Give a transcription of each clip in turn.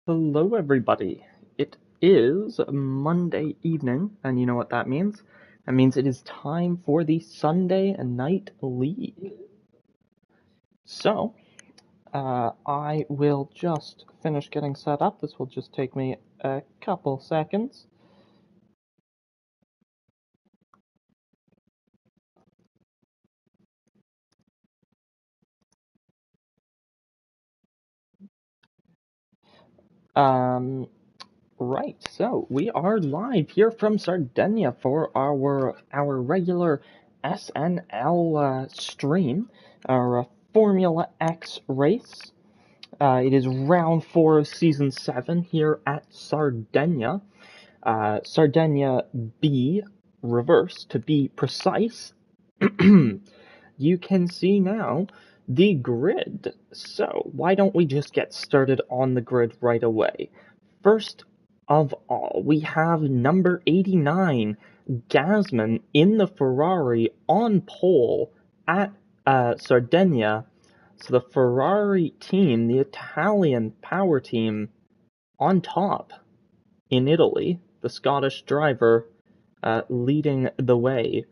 Hello, everybody. It is Monday evening, and you know what that means? That means it is time for the Sunday Night League. So, I will just finish getting set up. This will just take me a couple seconds. Right, so we are live here from Sardinia for our regular SNL stream, our Formula X race. It is round 4 of season 7 here at Sardinia. Sardinia B, reverse to be precise. You can see now the grid. So why don't we just get started on the grid right away? First of all, we have number 89, Gasman, in the Ferrari on pole at Sardinia. So the Ferrari team, the Italian power team, on top in Italy, the Scottish driver leading the way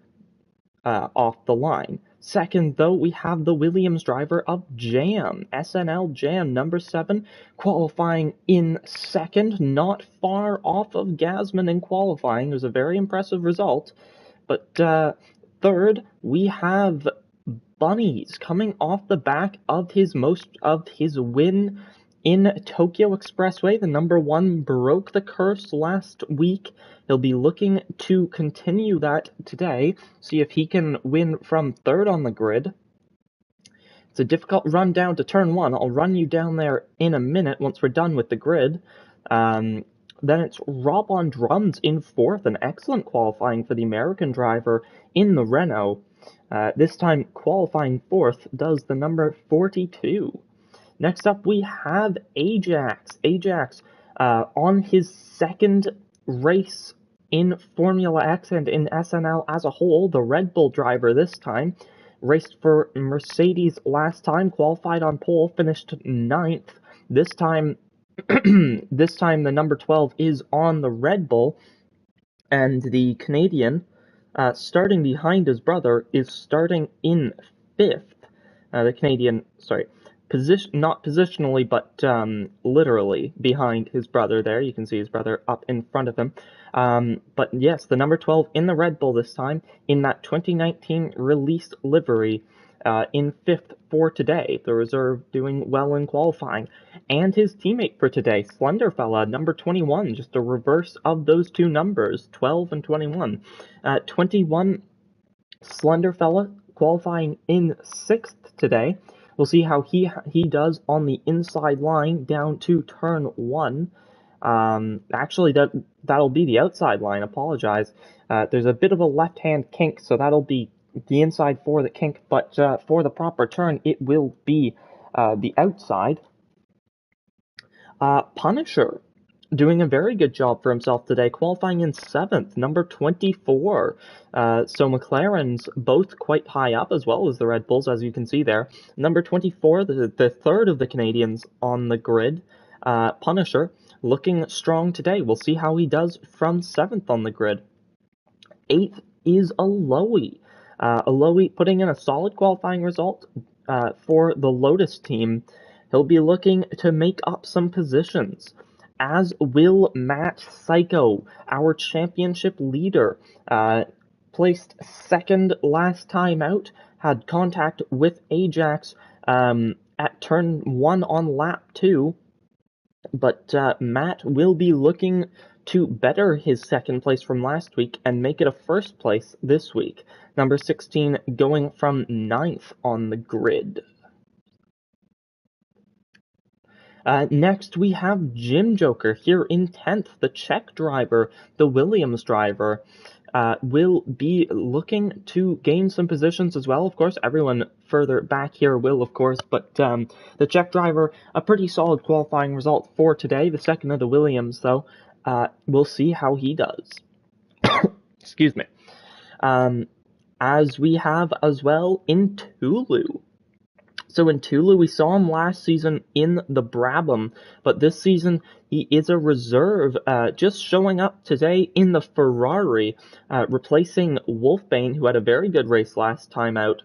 off the line. Second, though, we have the Williams driver of Jam, SNL Jam, number 7, qualifying in second, not far off of Gasman in qualifying. It was a very impressive result. But third, we have Bunnies coming off the back of his win in Tokyo Expressway. The number 1 broke the curse last week. He'll be looking to continue that today, see if he can win from third on the grid. It's a difficult run down to turn 1. I'll run you down there in a minute once we're done with the grid. Then it's Rob on drums in fourth, an excellent qualifying for the American driver in the Renault. This time qualifying fourth does the number 42. Next up, we have Ajax. Ajax on his second race in Formula X and in SNL as a whole, the Red Bull driver this time. Raced for Mercedes last time, qualified on pole, finished 9th. This time, the number 12 is on the Red Bull, and the Canadian, starting behind his brother, is starting in 5th. The Canadian, not positionally, but literally behind his brother there. You can see his brother up in front of him. But yes, the number 12 in the Red Bull this time, in that 2019 released livery, in 5th for today. The reserve doing well in qualifying. And his teammate for today, Slenderfella, number 21, just a reverse of those two numbers, 12 and 21. 21, Slenderfella qualifying in 6th today. We'll see how he does on the inside line down to turn 1. Actually, that'll be the outside line. Apologize. There's a bit of a left-hand kink, so that'll be the inside for the kink. But for the proper turn, it will be the outside. Punisher doing a very good job for himself today, qualifying in 7th, number 24. So McLaren's both quite high up, as well as the Red Bulls, as you can see there. Number 24, the third of the Canadians on the grid, Punisher, looking strong today. We'll see how he does from 7th on the grid. 8th is Aloe. Aloe putting in a solid qualifying result for the Lotus team. He'll be looking to make up some positions, as will Matt Psycho, our championship leader. Placed second last time out, had contact with Ajax at turn 1 on lap 2, but Matt will be looking to better his second place from last week and make it a first place this week. Number 16 going from 9th on the grid. Next, we have Jim Joker here in 10th. The Czech driver, the Williams driver, will be looking to gain some positions as well. Of course, everyone further back here will, of course, but the Czech driver, a pretty solid qualifying result for today. The second of the Williams, though, we'll see how he does. Excuse me. As we have as well in Tulu. So in Tulu, we saw him last season in the Brabham, but this season he is a reserve, just showing up today in the Ferrari, replacing Wolfbane, who had a very good race last time out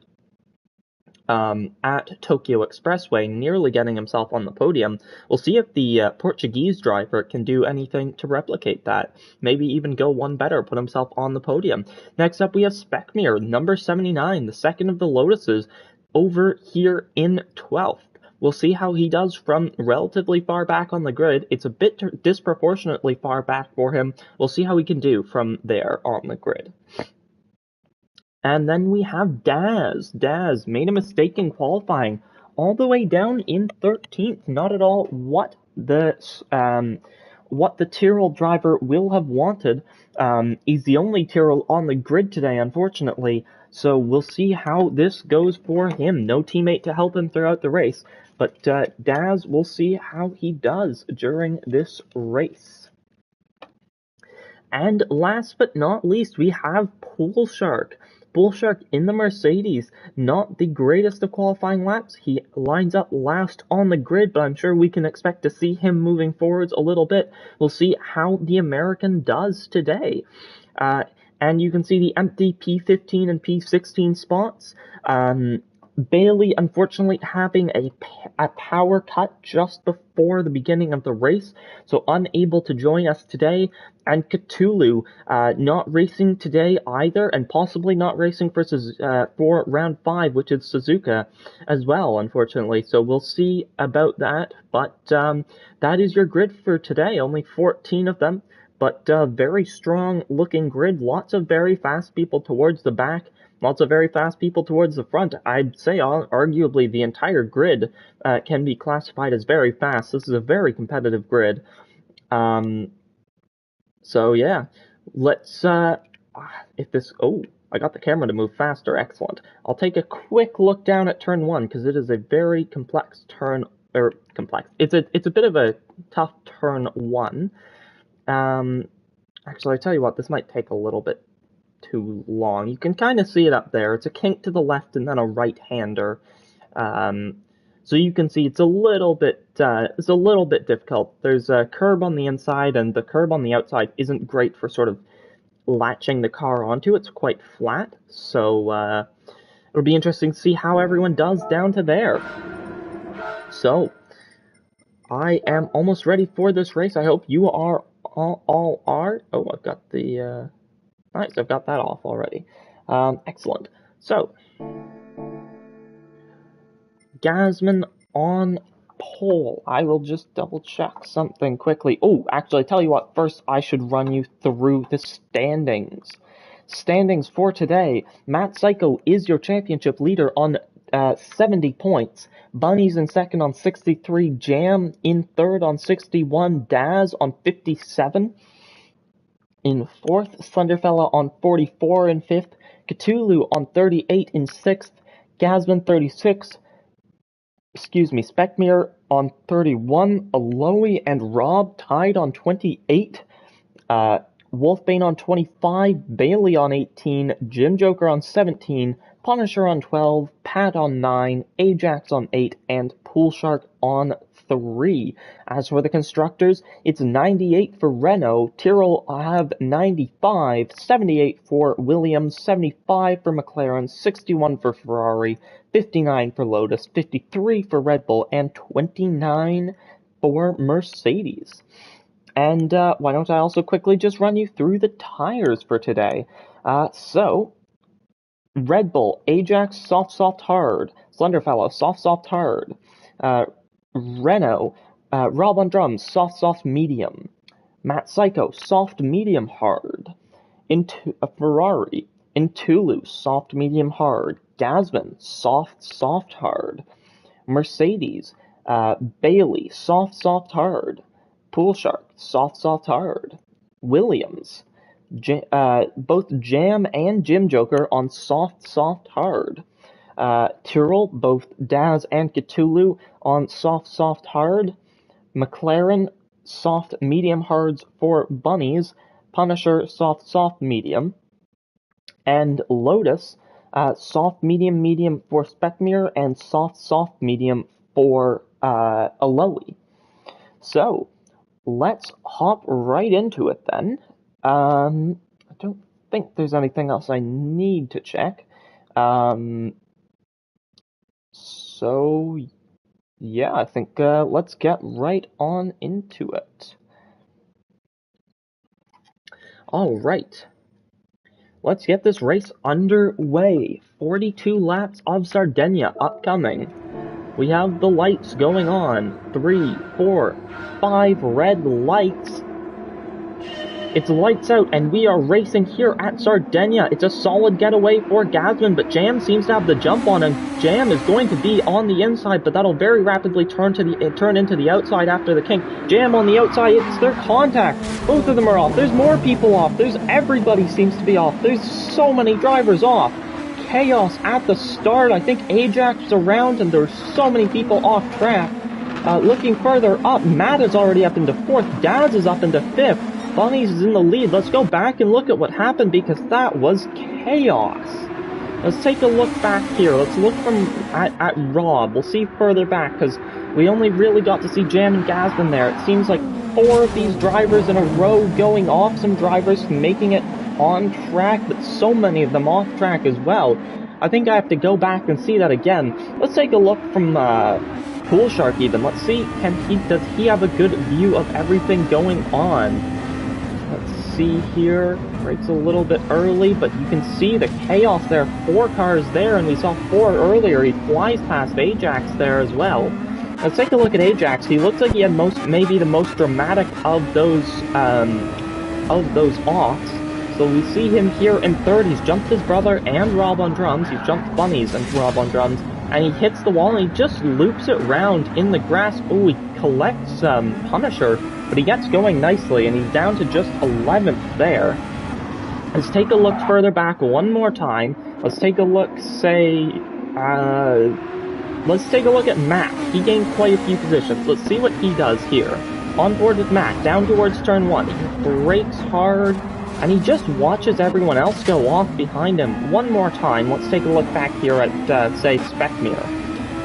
at Tokyo Expressway, nearly getting himself on the podium. We'll see if the Portuguese driver can do anything to replicate that. Maybe even go one better, put himself on the podium. Next up, we have Speckmere, number 79, the second of the Lotuses, over here in 12th. We'll see how he does from relatively far back on the grid. It's a bit disproportionately far back for him. We'll see how he can do from there on the grid. And then we have Daz. Daz made a mistake in qualifying, all the way down in 13th. Not at all what the Tyrrell driver will have wanted. He's the only Tyrrell on the grid today, unfortunately. So we'll see how this goes for him. No teammate to help him throughout the race. But Daz, we'll see how he does during this race. And last but not least, we have Pool Shark. Pool Shark in the Mercedes, not the greatest of qualifying laps. He lines up last on the grid, but I'm sure we can expect to see him moving forwards a little bit. We'll see how the American does today. And you can see the empty P15 and P16 spots. Bailey, unfortunately, having a power cut just before the beginning of the race, so unable to join us today. And Cthulhu, not racing today either, and possibly not racing for round 5, which is Suzuka as well, unfortunately. So we'll see about that. But that is your grid for today. Only 14 of them, but very strong looking grid. Lots of very fast people towards the back. Lots of very fast people towards the front. I'd say arguably the entire grid can be classified as very fast. This is a very competitive grid. So yeah, let's, if this, oh, I got the camera to move faster, excellent. I'll take a quick look down at turn 1, because it is a very complex turn, it's a bit of a tough turn 1. Actually, I tell you what, this might take a little bit too long. You can kind of see it up there. It's a kink to the left and then a right-hander. So you can see it's a little bit difficult. There's a curb on the inside, and the curb on the outside isn't great for sort of latching the car onto. It's quite flat, so it'll be interesting to see how everyone does down to there. So I am almost ready for this race. I hope you are all are. Oh, I've got the nice, I've got that off already. Excellent. So Gasman on pole. I will just double check something quickly. Oh, actually, I tell you what, first I should run you through the standings. Standings for today. Matt Psycho is your championship leader on 70 points. Bunny's in second on 63. Jam in third on 61. Daz on 57. In fourth, Thunderfella on 44 in fifth. Cthulhu on 38 in sixth. Gasman 36. Speckmere on 31, Aloe and Rob tied on 28, Wolfbane on 25, Bailey on 18, Jim Joker on 17, Punisher on 12, Pat on 9, Ajax on 8, and Pool Shark on 3. As for the constructors, it's 98 for Renault, Tyrrell have 95, 78 for Williams, 75 for McLaren, 61 for Ferrari, 59 for Lotus, 53 for Red Bull, and 29 for Mercedes. And why don't I also quickly just run you through the tires for today. So, Red Bull, Ajax, soft, hard. Slenderfellow, soft, hard. Renault, Rob on drums, soft, medium. Matt Psycho, soft, medium, hard. Ferrari, Intulu, soft, medium, hard. Gasman, soft, hard. Mercedes, Bailey, soft, hard. Pool Shark, soft, hard. Williams, both Jam and Jim Joker on soft, hard. Tyrrell, both Daz and Cthulhu on soft, hard. McLaren, soft, medium, hards for Bunnies. Punisher, soft, medium. And Lotus, soft, medium, medium for Speckmere, and soft, soft, medium for Aloe. So, let's hop right into it then. I don't think there's anything else I need to check. So, yeah, I think let's get right on into it. Alright, let's get this race underway. 42 laps of Sardinia upcoming. We have the lights going on. 3, 4, 5 red lights. It's lights out, and we are racing here at Sardinia. It's a solid getaway for Gasman, but Jam seems to have the jump on him. Jam is going to be on the inside, but that'll very rapidly turn into the outside after the kink. Jam on the outside, it's their contact. Both of them are off. There's more people off. Everybody seems to be off. There's so many drivers off. Chaos at the start. I think Ajax is around, and there's so many people off track. Looking further up, Matt is already up into 4th. Daz is up into 5th. Bunnies is in the lead. Let's go back and look at what happened, because that was chaos. Let's take a look back here. Let's look at Rob. We'll see further back, because we only really got to see Jam and Gasman there. It seems like 4 of these drivers in a row going off. Some drivers making it on track, but so many of them off track as well. I think I have to go back and see that again. Let's take a look from Pool Shark even. Let's see, does he have a good view of everything going on? Let's see here. It's a little bit early, but you can see the chaos there. 4 cars there, and we saw 4 earlier. He flies past Ajax there as well. Let's take a look at Ajax. He looks like he had maybe the most dramatic of those offs. So we see him here in 3rd. He's jumped his brother and Rob on drums. He's jumped Bunnies and Rob on drums. And he hits the wall, and he just loops it round in the grass. Oh, he collects Punisher, but he gets going nicely, and he's down to just 11th there. Let's take a look further back one more time. Let's take a look, let's take a look at Matt. He gained quite a few positions. Let's see what he does here. On board with Matt, down towards turn 1. He brakes hard, and he just watches everyone else go off behind him. One more time, let's take a look back here at, say, Speckmere,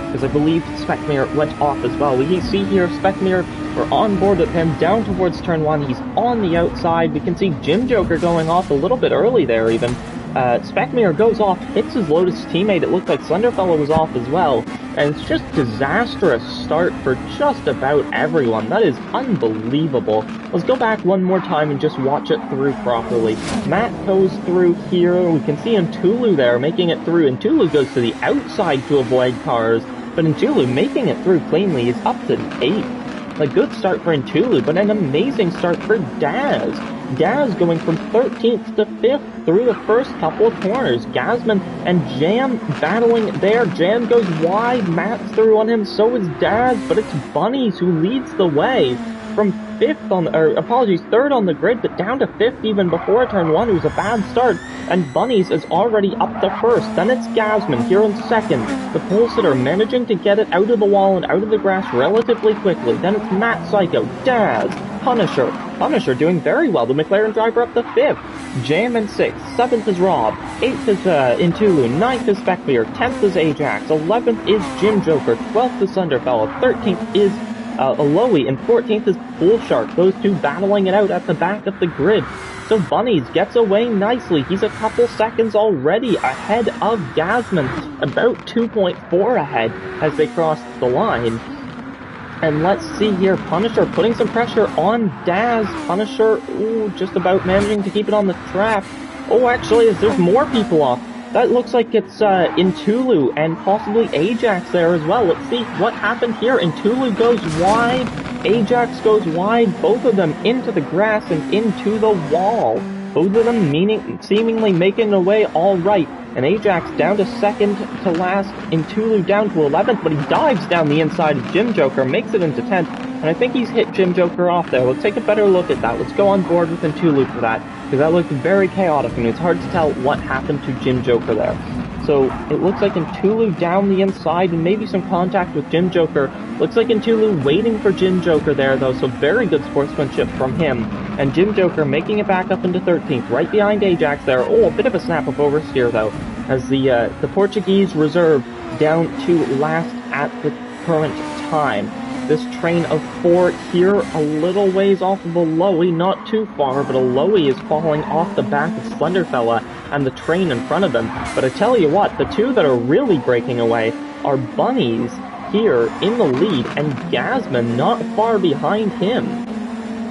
because I believe Speckmere went off as well. We see here Speckmere, we're on board with him, down towards turn 1. He's on the outside. We can see Jim Joker going off a little bit early there even. Speckmere goes off, hits his Lotus teammate. It looked like Thunderfellow was off as well. And it's just disastrous start for just about everyone. That is unbelievable. Let's go back one more time and just watch it through properly. Matt goes through here. We can see Ntulu there making it through. Ntulu goes to the outside to avoid cars. But Ntulu making it through cleanly. He's up to 8th. A good start for Ntulu, but an amazing start for Daz. Daz going from 13th to 5th through the first couple of corners. Gasman and Jam battling there. Jam goes wide, Matt's through on him, so is Daz, but it's Bunnies who leads the way from 5th on, apologies, 3rd on the grid, but down to 5th even before turn 1. It was a bad start, and Bunnies is already up to 1st. Then it's Gasman here in 2nd. The pole sitter managing to get it out of the wall and out of the grass relatively quickly. Then it's Matt Psycho, Daz, Punisher doing very well. The McLaren driver up to 5th. Jam in 6th. 7th is Rob. 8th is Ntulu. 9th is Speckmere. 10th is Ajax. 11th is Jim Joker. 12th is Thunderfellow. 13th is Aloe, and 14th is Pool Shark. Those two battling it out at the back of the grid. So Bunnies gets away nicely. He's a couple seconds already ahead of Gasman, about 2.4 ahead as they cross the line. And let's see here, Punisher putting some pressure on Daz. Punisher, just about managing to keep it on the track. Oh, actually, there's more people off. That looks like it's Ntulu and possibly Ajax there as well. Let's see what happened here. Ntulu goes wide, Ajax goes wide, both of them into the grass and into the wall. Both of them seemingly making their way all right. And Ajax down to 2nd to last, Ntulu down to 11th, but he dives down the inside of Jim Joker, makes it into 10th, and I think he's hit Jim Joker off there. Let's take a better look at that. Let's go on board with Ntulu for that, because that looked very chaotic, and it's hard to tell what happened to Jim Joker there. So it looks like Ntulu down the inside, and maybe some contact with Jim Joker. Looks like Ntulu waiting for Jim Joker there, though, so very good sportsmanship from him. And Jim Joker making it back up into 13th, right behind Ajax there. Oh, a bit of a snap-up oversteer, though. as the Portuguese reserve down to last at the current time. This train of 4 here, a little ways off of a Lowy, not too far, but a Lowy is falling off the back of Slenderfella and the train in front of him. But I tell you what, the two that are really breaking away are Bunnies here in the lead, and Gasman not far behind him.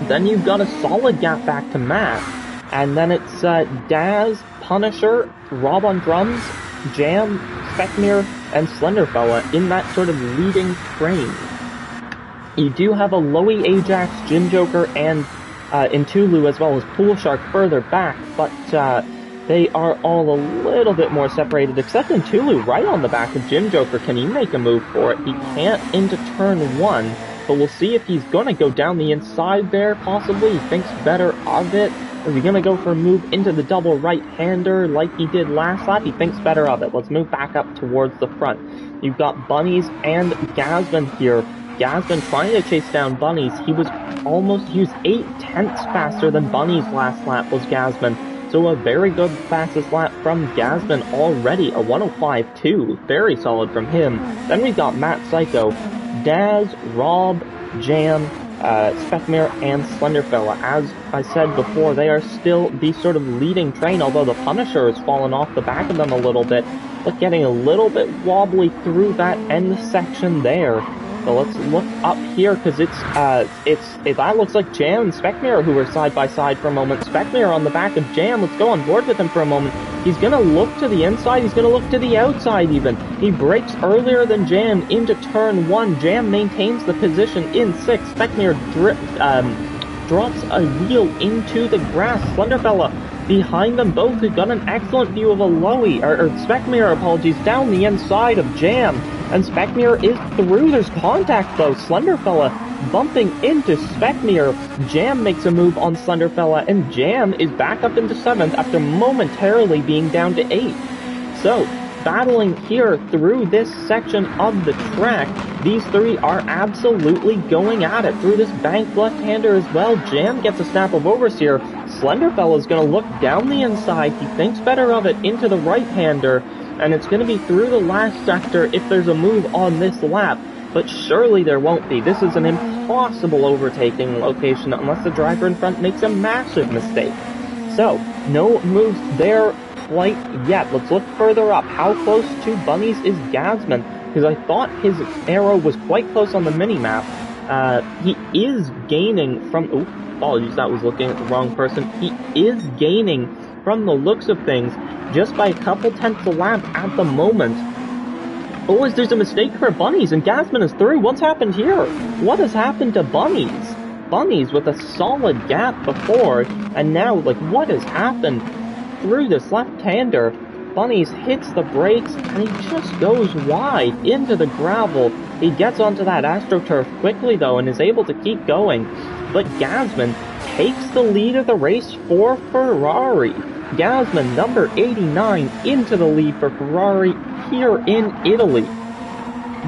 Then you've got a solid gap back to Matt, and then it's Daz, Punisher, Rob on drums, Jam, Speckmere, and Slenderfella in that sort of leading train. You do have a Lowy, Ajax, Jim Joker, and Intulu as well as Pool Shark further back, but they are all a little bit more separated, except Intulu right on the back of Jim Joker. Can he make a move for it? He can't into turn 1, but we'll see if he's going to go down the inside there, possibly. He thinks better of it. Is he going to go for a move into the double right-hander like he did last lap? He thinks better of it. Let's move back up towards the front. You've got Bunnies and Gasman here. Gasman trying to chase down Bunnies. He was 8/10 faster than Bunnies last lap was Gasman. So a very good fastest lap from Gasman already, a 105.2. Very solid from him. Then we've got Matt Psycho, Daz, Rob, Jam, Speckmere, and Slenderfella. As I said before, they are still the sort of leading train, although the Punisher has fallen off the back of them a little bit, but getting a little bit wobbly through that end section there. So let's look up here, because that looks like Jam and Speckmere who were side by side for a moment. Speckmere on the back of Jam. Let's go on board with him for a moment. He's gonna look to the inside, he's gonna look to the outside even. He breaks earlier than Jam into turn 1. Jam maintains the position in 6th. Speckmere drops a wheel into the grass. Slenderfella behind them both, who've got an excellent view of a Lowy, or Speckmere, apologies, down the inside of Jam. And Speckmere is through. There's contact though. Slenderfella bumping into Speckmere. Jam makes a move on Slenderfella, and Jam is back up into 7th after momentarily being down to 8th. So, battling here through this section of the track, these three are absolutely going at it through this banked left-hander as well. Jam gets a snap of Overseer. Slenderfella's going to look down the inside. He thinks better of it into the right-hander, and it's going to be through the last sector if there's a move on this lap, but surely there won't be. This is an impossible overtaking location unless the driver in front makes a massive mistake. So, no moves there quite yet. Let's look further up. How close to Bunnies is Gasman? Because I thought his arrow was quite close on the mini-map. He is gaining from... Oh, apologies, that was looking at the wrong person. He is gaining from the looks of things just by a couple tenths a lap at the moment. Oh, there's a mistake for Bunnies, and Gasman is through. What's happened here? What has happened to Bunnies? Bunnies with a solid gap before, and now, like, what has happened? Through this left-hander, Bunnies hits the brakes, and he just goes wide into the gravel. He gets onto that AstroTurf quickly, though, and is able to keep going. But Gasman takes the lead of the race for Ferrari. Gasman, number 89, into the lead for Ferrari here in Italy.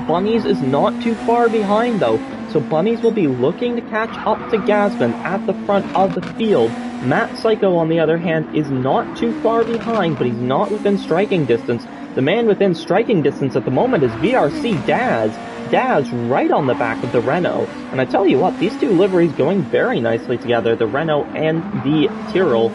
Bunnies is not too far behind, though, so Bunnies will be looking to catch up to Gasman at the front of the field. Matt Psycho, on the other hand, is not too far behind, but he's not within striking distance. The man within striking distance at the moment is VRC Daz. Daz right on the back of the Renault. And I tell you what, these two liveries going very nicely together, the Renault and the Tyrrell.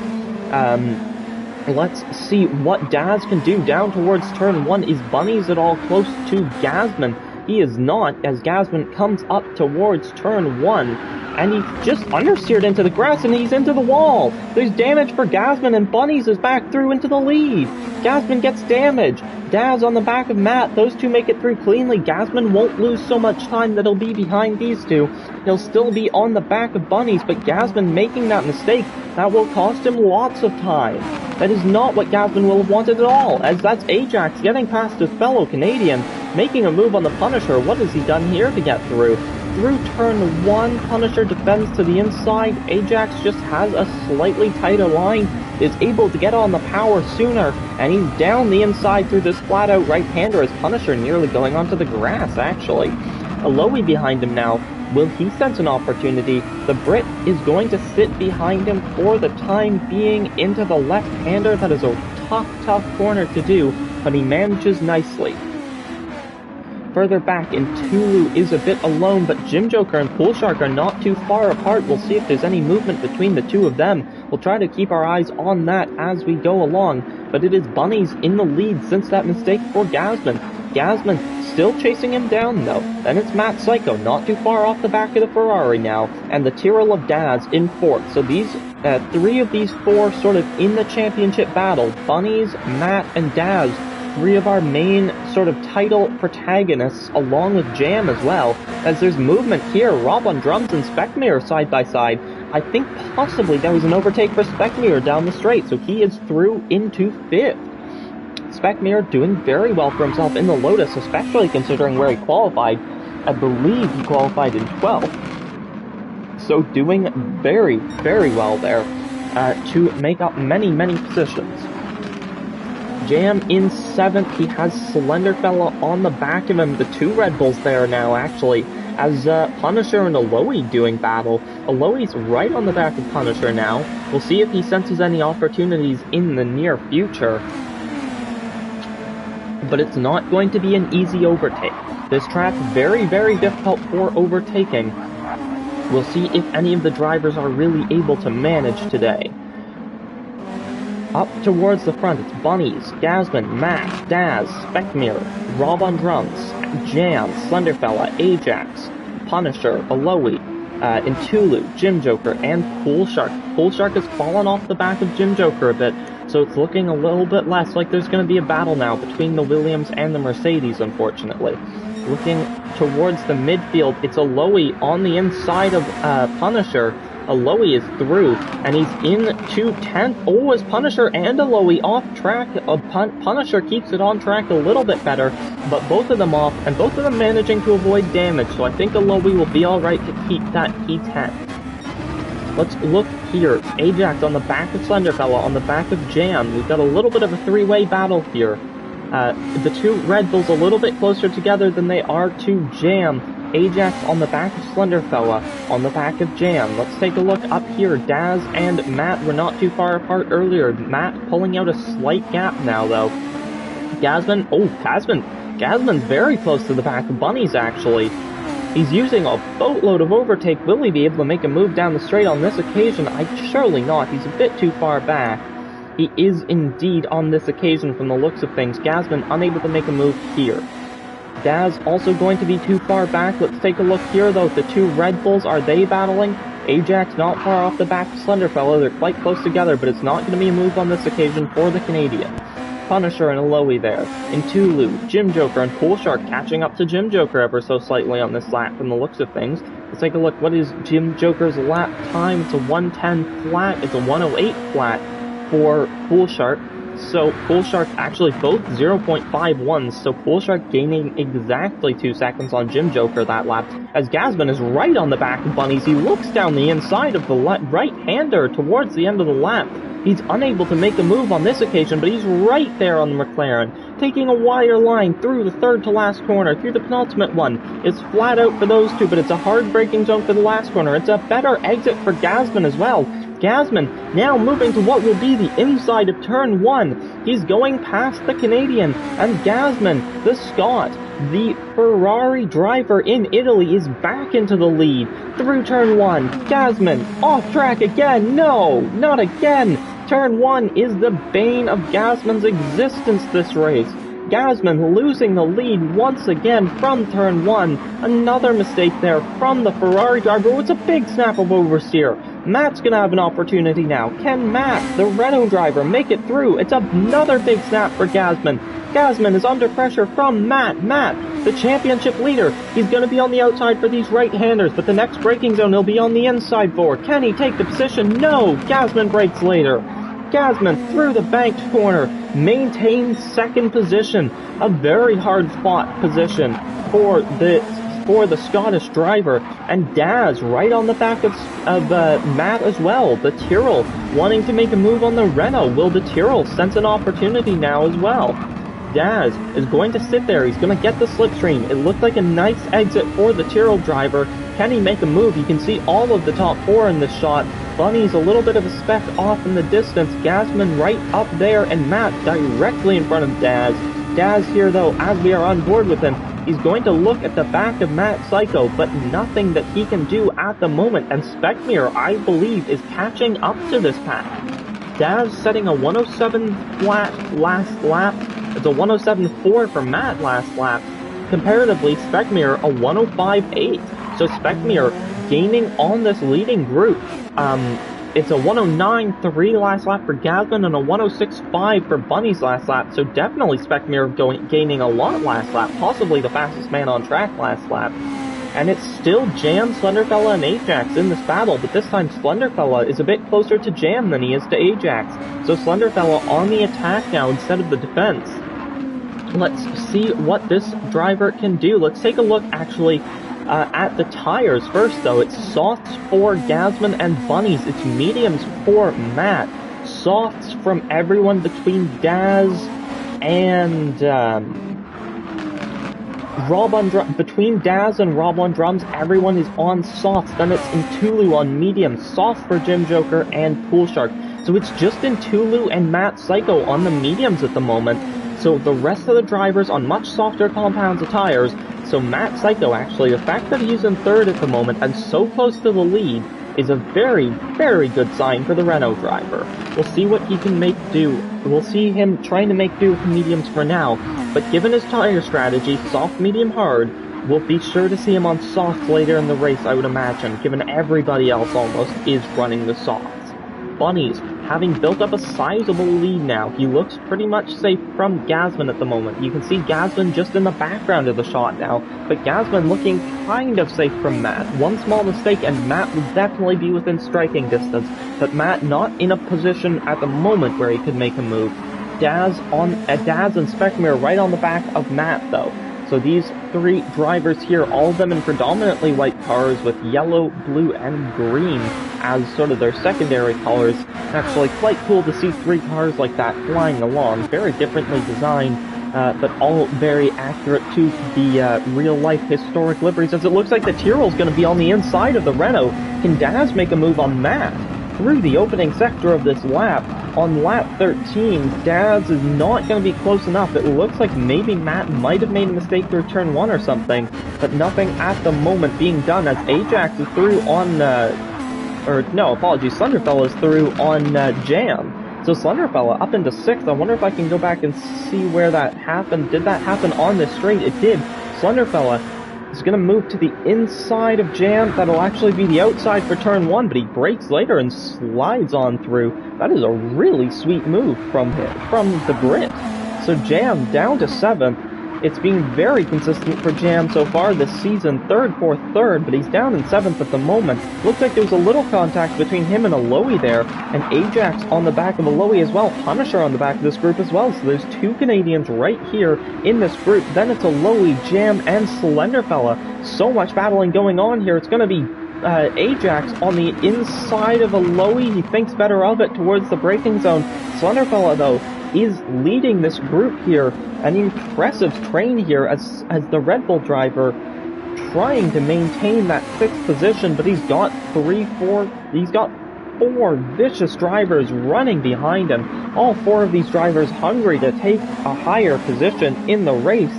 Let's see what Daz can do down towards turn 1. Is Bunnies at all close to Gasman? He is not, as Gasman comes up towards turn 1, and he's just understeered into the grass, and he's into the wall. There's damage for Gasman, and Bunnies is back through into the lead. Gasman gets damage. Daz on the back of Matt. Those two make it through cleanly. Gasman won't lose so much time that he'll be behind these two. He'll still be on the back of Bunnies, but Gasman making that mistake, that will cost him lots of time. That is not what Gasman will have wanted at all, as that's Ajax getting past his fellow Canadian, making a move on the Punisher. What has he done here to get through? Through turn 1, Punisher defends to the inside. Ajax just has a slightly tighter line, is able to get on the power sooner, and he's down the inside through this flat-out right-hander as Punisher nearly going onto the grass, actually. Aloe behind him now. Will he sense an opportunity? The Brit is going to sit behind him for the time being into the left-hander. That is a tough corner to do. but he manages nicely. Further back, Tulu is a bit alone, but Jim Joker and Pool Shark are not too far apart. We'll see if there's any movement between the two of them. We'll try to keep our eyes on that as we go along, but it is Bunnies in the lead since that mistake for Gasman. Gasman still chasing him down though. Then it's Matt Psycho, not too far off the back of the Ferrari now, and the Tyrrell of Daz in fourth. So these three of these four sort of in the championship battle, Bunnies, Matt, and Daz, three of our main sort of title protagonists, along with Jam as well, as there's movement here. Rob on drums and Speckmere side by side. I think possibly there was an overtake for Speckmere down the straight, so he is through into fifth. Speckmere doing very well for himself in the Lotus, especially considering where he qualified. I believe he qualified in 12th. So doing very, very well there to make up many, many positions. Jam in 7th, he has Slenderfella on the back of him, the two Red Bulls there now actually, as Punisher and Aloe doing battle. Aloe's right on the back of Punisher now. We'll see if he senses any opportunities in the near future. But it's not going to be an easy overtake. This track very, very difficult for overtaking. We'll see if any of the drivers are really able to manage today. Up towards the front, it's Bunnies, Gasman, Matt, Daz, Speckmere, Rob on drums, Jam, Slenderfella, Ajax, Punisher, Aloe, Intulu, Jim Joker, and Pool Shark. Pool Shark has fallen off the back of Jim Joker a bit, so it's looking a little bit less like there's going to be a battle now between the Williams and the Mercedes, unfortunately. Looking towards the midfield, it's Aloe on the inside of Punisher. Aloe is through, and he's into 10th. Oh, is Punisher and Aloe off track? Punisher keeps it on track a little bit better, but both of them off, and both of them managing to avoid damage, so I think Aloe will be alright to keep that P10. Let's look here. Ajax on the back of Slenderfella, on the back of Jam. We've got a little bit of a three-way battle here. The two Red Bulls a little bit closer together than they are to Jam. Ajax on the back of Slenderfella, on the back of Jam. Let's take a look up here. Daz and Matt were not too far apart earlier. Matt pulling out a slight gap now, though. Gasman's very close to the back of Bunnies, actually. He's using a boatload of overtake. Will he be able to make a move down the straight on this occasion? Surely not. He's a bit too far back. He is indeed on this occasion from the looks of things. Gasman unable to make a move here. Daz also going to be too far back. Let's take a look here though. The two Red Bulls, are they battling? Ajax not far off the back of Slenderfella. They're quite close together, but it's not going to be a move on this occasion for the Canadian. Punisher and Aloe there. Intulu, Jim Joker, and Pool Shark catching up to Jim Joker ever so slightly on this lap from the looks of things. Let's take a look. What is Jim Joker's lap time? It's a 110 flat. It's a 108 flat for Pool Shark. So Pool Shark actually both 0.51s, so Pool Shark gaining exactly 2 seconds on Jim Joker that lap, as Gasman is right on the back of Bunnies. He looks down the inside of the right-hander towards the end of the lap. He's unable to make a move on this occasion, but he's right there on the McLaren, taking a wider line through the third to last corner, through the penultimate one. It's flat out for those two, but it's a hard braking zone for the last corner. It's a better exit for Gasman as well. Gasman now moving to what will be the inside of turn 1. He's going past the Canadian, and Gasman, the Scot, the Ferrari driver in Italy, is back into the lead through turn 1. Gasman off track again. No, not again. Turn 1 is the bane of Gasman's existence this race. Gasman losing the lead once again from turn 1. Another mistake there from the Ferrari driver. It's a big snap of oversteer. Matt's going to have an opportunity now. Can Matt, the Renault driver, make it through? It's another big snap for Gasman. Gasman is under pressure from Matt. Matt, the championship leader. He's going to be on the outside for these right-handers, but the next braking zone he'll be on the inside for. Can he take the position? No! Gasman brakes later. Gasman through the banked corner, maintains second position. A very hard-fought position for the Scottish driver, and Daz right on the back of Matt as well. The Tyrrell wanting to make a move on the Renault. Will the Tyrrell sense an opportunity now as well? Daz is going to sit there. He's going to get the slipstream. It looked like a nice exit for the Tyrrell driver. Can he make a move? You can see all of the top 4 in this shot. Bunny's a little bit of a speck off in the distance. Gasman right up there, and Matt directly in front of Daz. Daz here, though, as we are on board with him, he's going to look at the back of Matt Psycho, but nothing that he can do at the moment, and Speckmere, I believe, is catching up to this pack. Daz setting a 107 flat last lap. It's a 107.4 for Matt last lap. Comparatively, Speckmere a 105.8. So Speckmere gaining on this leading group. It's a 109.3 last lap for Gasman and a 106.5 for Bunny's last lap. So definitely Speckmere gaining a lot last lap, possibly the fastest man on track last lap. And it's still Jam, Slenderfella, and Ajax in this battle, but this time Slenderfella is a bit closer to Jam than he is to Ajax. So Slenderfella on the attack now instead of the defense. Let's see what this driver can do. Let's take a look, actually, at the tires first, though. It's softs for Gasman and Bunnies. It's mediums for Matt. Softs from everyone between Daz and Rob on between Daz and Rob on drums, everyone is on softs. Then it's Intulu on mediums, soft for Jim Joker and Pool Shark. So it's just Intulu and Matt Psycho on the mediums at the moment. So the rest of the drivers on much softer compounds of tires. So Matt Psycho, actually, the fact that he's in third at the moment and so close to the lead is a very, very good sign for the Renault driver. We'll see what he can make do. We'll see him trying to make do with the mediums for now, but given his tire strategy, soft, medium, hard, we'll be sure to see him on softs later in the race, I would imagine, given everybody else almost is running the softs. Bunnies, having built up a sizable lead now, he looks pretty much safe from Gasman at the moment. You can see Gasman just in the background of the shot now, but Gasman looking kind of safe from Matt. One small mistake and Matt would definitely be within striking distance, but Matt not in a position at the moment where he could make a move. Daz and Speckmere right on the back of Matt, though. So these three drivers here, all of them in predominantly white cars with yellow, blue, and green as sort of their secondary colors. Actually quite cool to see three cars like that flying along, very differently designed, but all very accurate to the real-life historic liveries, as it looks like the Tyrrell's going to be on the inside of the Renault. Can Daz make a move on Matt? Through the opening sector of this lap, on lap 13, Daz is not going to be close enough. It looks like maybe Matt might have made a mistake through turn 1 or something, but nothing at the moment being done as Ajax is through on, Slenderfella is through on Jam. So Slenderfella up into 6th. I wonder if I can go back and see where that happened. Did that happen on this straight? It did. Slenderfella is going to move to the inside of Jam. That'll actually be the outside for turn 1, but he brakes later and slides on through. That is a really sweet move from the Brit. So Jam down to 7th. It's been very consistent for Jam so far this season. 3rd, 4th, 3rd, but he's down in 7th at the moment. Looks like there was a little contact between him and Aloe there, and Ajax on the back of Aloe as well. Punisher on the back of this group as well. So there's two Canadians right here in this group. Then it's Aloe, Jam, and Slenderfella. So much battling going on here. It's going to be Ajax on the inside of Aloe. He thinks better of it towards the braking zone. Slenderfella, though, is leading this group here. An impressive train here as the Red Bull driver trying to maintain that 6th position, but he's got 4 vicious drivers running behind him. All 4 of these drivers hungry to take a higher position in the race.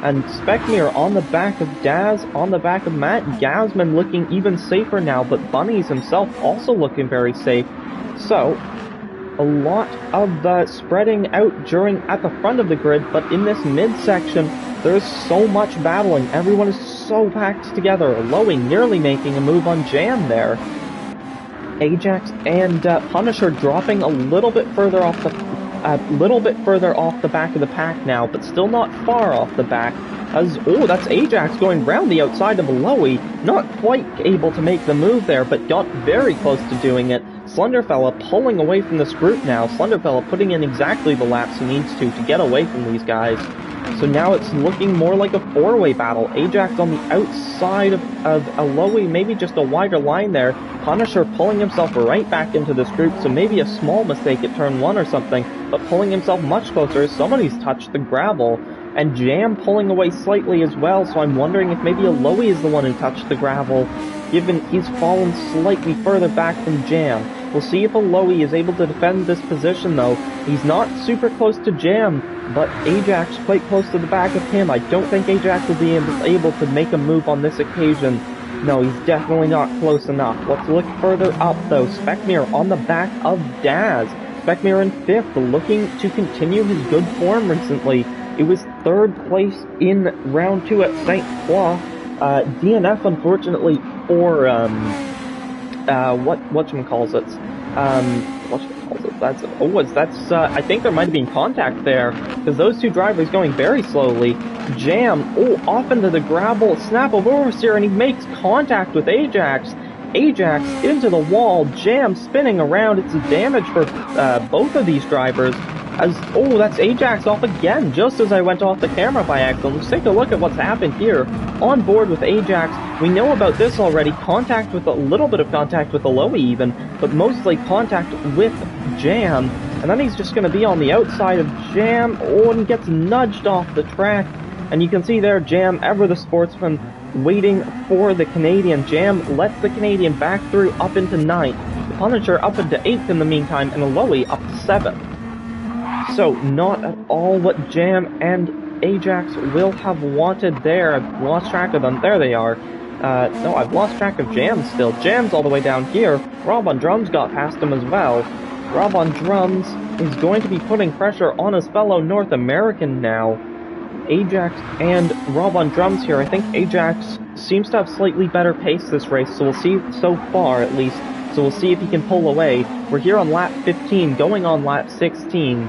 And Speckmere on the back of Daz, on the back of Matt. Gasman looking even safer now, but Bunnies himself also looking very safe. So a lot of spreading out at the front of the grid, but in this midsection, there's so much battling. Everyone is so packed together. Aloe nearly making a move on Jam there. Ajax and Punisher dropping a little bit further off the back of the pack now, but still not far off the back. That's Ajax going round the outside of Aloe. Not quite able to make the move there, but got very close to doing it. Slenderfella pulling away from this group now. Slenderfella putting in exactly the laps he needs to get away from these guys. So now it's looking more like a 4-way battle. Ajax on the outside of Aloe, maybe just a wider line there. Punisher pulling himself right back into this group, so maybe a small mistake at turn 1 or something, but pulling himself much closer. Somebody's touched the gravel. And Jam pulling away slightly as well, so I'm wondering if maybe Aloe is the one who touched the gravel. given he's fallen slightly further back from Jam. We'll see if Aloe is able to defend this position, though. He's not super close to Jam, but Ajax quite close to the back of him. I don't think Ajax will be able to make a move on this occasion. No, he's definitely not close enough. Let's look further up, though. Specmere on the back of Daz. Specmere in 5th, looking to continue his good form recently. It was 3rd place in round 2 at St. Croix. DNF, unfortunately, for, I think there might have been contact there, because those two drivers going very slowly. Jam, off into the gravel, snap of oversteer, and he makes contact with Ajax. Ajax into the wall, Jam spinning around. It's damage for both of these drivers. That's Ajax off again, just as I went off the camera by accident. Let's take a look at what's happened here. On board with Ajax, we know about this already. A little bit of contact with Aloe even, but mostly contact with Jam. And then he's just going to be on the outside of Jam. And he gets nudged off the track. And you can see there, Jam, ever the sportsman, waiting for the Canadian. Jam lets the Canadian back through up into 9th. The Punisher up into 8th in the meantime, and Aloe up to 7th. So, not at all what Jam and Ajax will have wanted there. I've lost track of them. There they are. No, I've lost track of Jam still. Jam's all the way down here. Rob on drums got past him as well. Rob on drums is going to be putting pressure on his fellow North American now. Ajax and Rob on drums here. I think Ajax seems to have slightly better pace this race, so we'll see so far at least. So we'll see if he can pull away. We're here on lap 15, going on lap 16.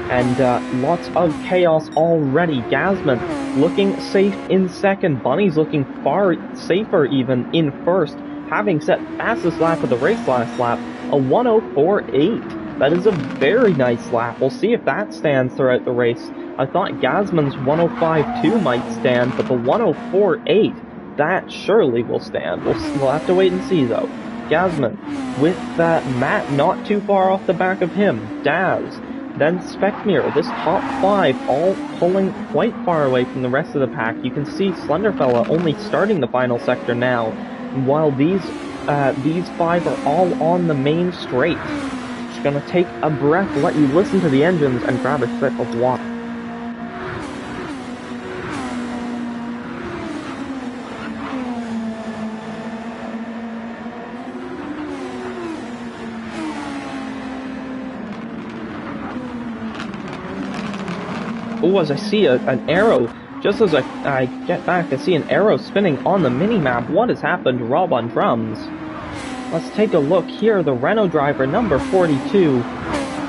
And lots of chaos already. Gasman looking safe in 2nd. Bunny's looking far safer even in 1st, having set fastest lap of the race last lap, a 1:04.8. That is a very nice lap. We'll see if that stands throughout the race. I thought Gasman's 1:05.2 might stand, but the 1:04.8, that surely will stand. We'll have to wait and see, though. Gasman with Matt not too far off the back of him. Daz. Then Specmere, this top 5, all pulling quite far away from the rest of the pack. You can see Slenderfella only starting the final sector now, while these 5 are all on the main straight. Just gonna take a breath, let you listen to the engines, and grab a sip of water. As I see an arrow, just as I get back, I see an arrow spinning on the mini-map. What has happened to Rob on drums? Let's take a look here. The Renault driver, number 42.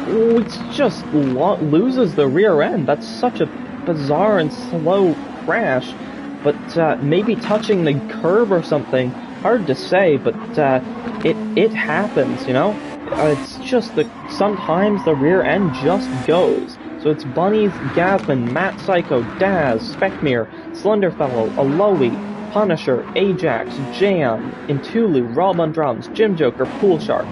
It just loses the rear end. That's such a bizarre and slow crash. But maybe touching the curb or something. Hard to say, but it happens, you know? It's just that sometimes the rear end just goes. So it's Bunnies, Gasman, Matt Psycho, Daz, Specmere, Slenderfellow, Aloe, Punisher, Ajax, Jam, Intulu, Rob on drums, Jim Joker, Pool Shark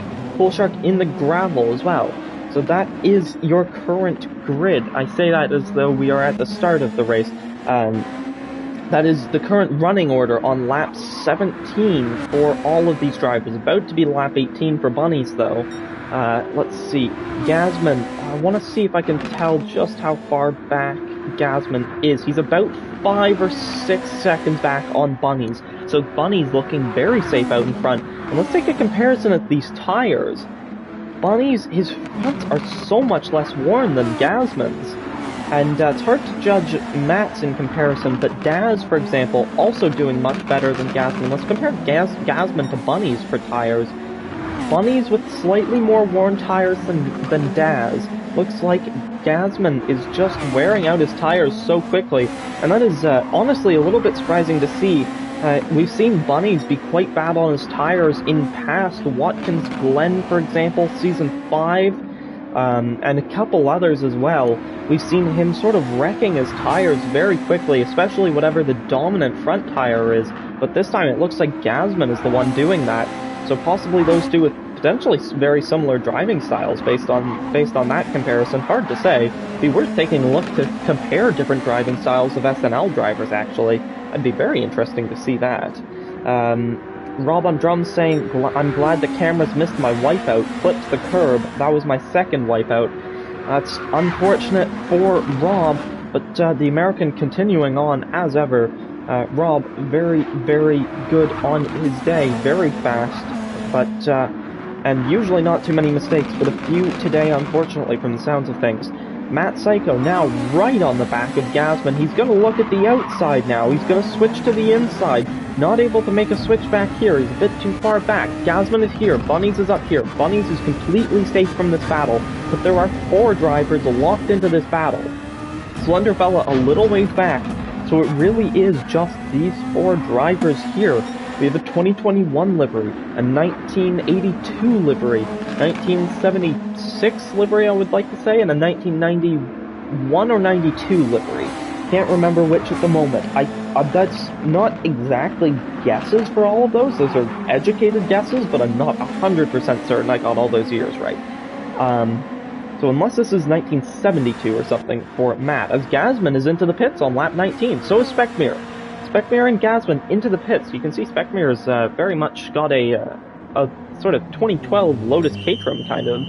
in the gravel as well. So that is your current grid. I say that as though we are at the start of the race. That is the current running order on lap 17 for all of these drivers. About to be lap 18 for Bunnies, though. Let's see. Gasman, I want to see if I can tell just how far back Gasman is. He's about 5 or 6 seconds back on Bunnies. So Bunnies looking very safe out in front. And let's take a comparison of these tires. Bunnies, his fronts are so much less worn than Gasman's. And it's hard to judge Matt's in comparison, but Daz, for example, also doing much better than Gasman. Let's compare Gasman to Bunnies for tires. Bunnies with slightly more worn tires than Daz. Looks like Gasman is just wearing out his tires so quickly, and that is honestly a little bit surprising to see. We've seen Bunnies be quite bad on his tires in past. Watkins Glen, for example, Season 5, and a couple others as well. We've seen him sort of wrecking his tires very quickly, especially whatever the dominant front tire is. But this time it looks like Gasman is the one doing that. So possibly those two with potentially very similar driving styles based on that comparison. Hard to say. It'd be worth taking a look to compare different driving styles of SNL drivers, actually. It'd be very interesting to see that. Rob on drums saying, I'm glad the cameras missed my wipeout. Flips the curb. That was my second wipeout. That's unfortunate for Rob, but the American continuing on as ever. Rob, very, very good on his day. Very fast, but and usually not too many mistakes, but a few today, unfortunately, from the sounds of things. Matt Psycho now right on the back of Gasman. He's going to look at the outside now. He's going to switch to the inside. Not able to make a switch back here. He's a bit too far back. Gasman is here. Bunnies is up here. Bunnies is completely safe from this battle, but there are 4 drivers locked into this battle. Slenderfella a little ways back, so it really is just these 4 drivers here. We have a 2021 livery, a 1982 livery, 1976 livery I would like to say, and a 1991 or 92 livery. Can't remember which at the moment. That's not exactly guesses for all of those. Those are educated guesses, but I'm not 100% certain I got all those years right. So unless this is 1972 or something for Matt, as Gasman is into the pits on lap 19, so is Speckmere. Speckmere and Gasman into the pits. You can see Speckmere's very much got a sort of 2012 Lotus Caterham kind of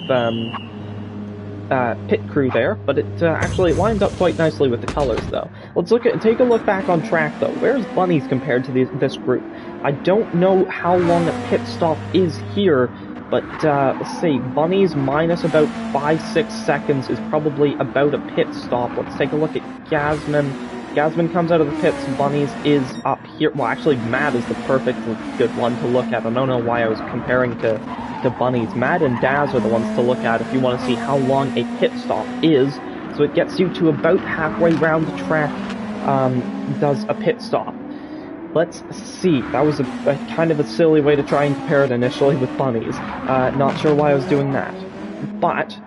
pit crew there, but it actually lines up quite nicely with the colors, though. Let's take a look back on track, though. Where's Bunnies compared to this group? I don't know how long a pit stop is here, but let's see. Bunnies minus about 5-6 seconds is probably about a pit stop. Let's take a look at Gasman. Gasman comes out of the pits, Bunnies is up here. Well, actually, Matt is the perfect good one to look at. I don't know why I was comparing to Bunnies. Matt and Daz are the ones to look at if you want to see how long a pit stop is. So it gets you to about halfway around the track, does a pit stop. Let's see. That was a kind of a silly way to try and compare it initially with Bunnies. Not sure why I was doing that. But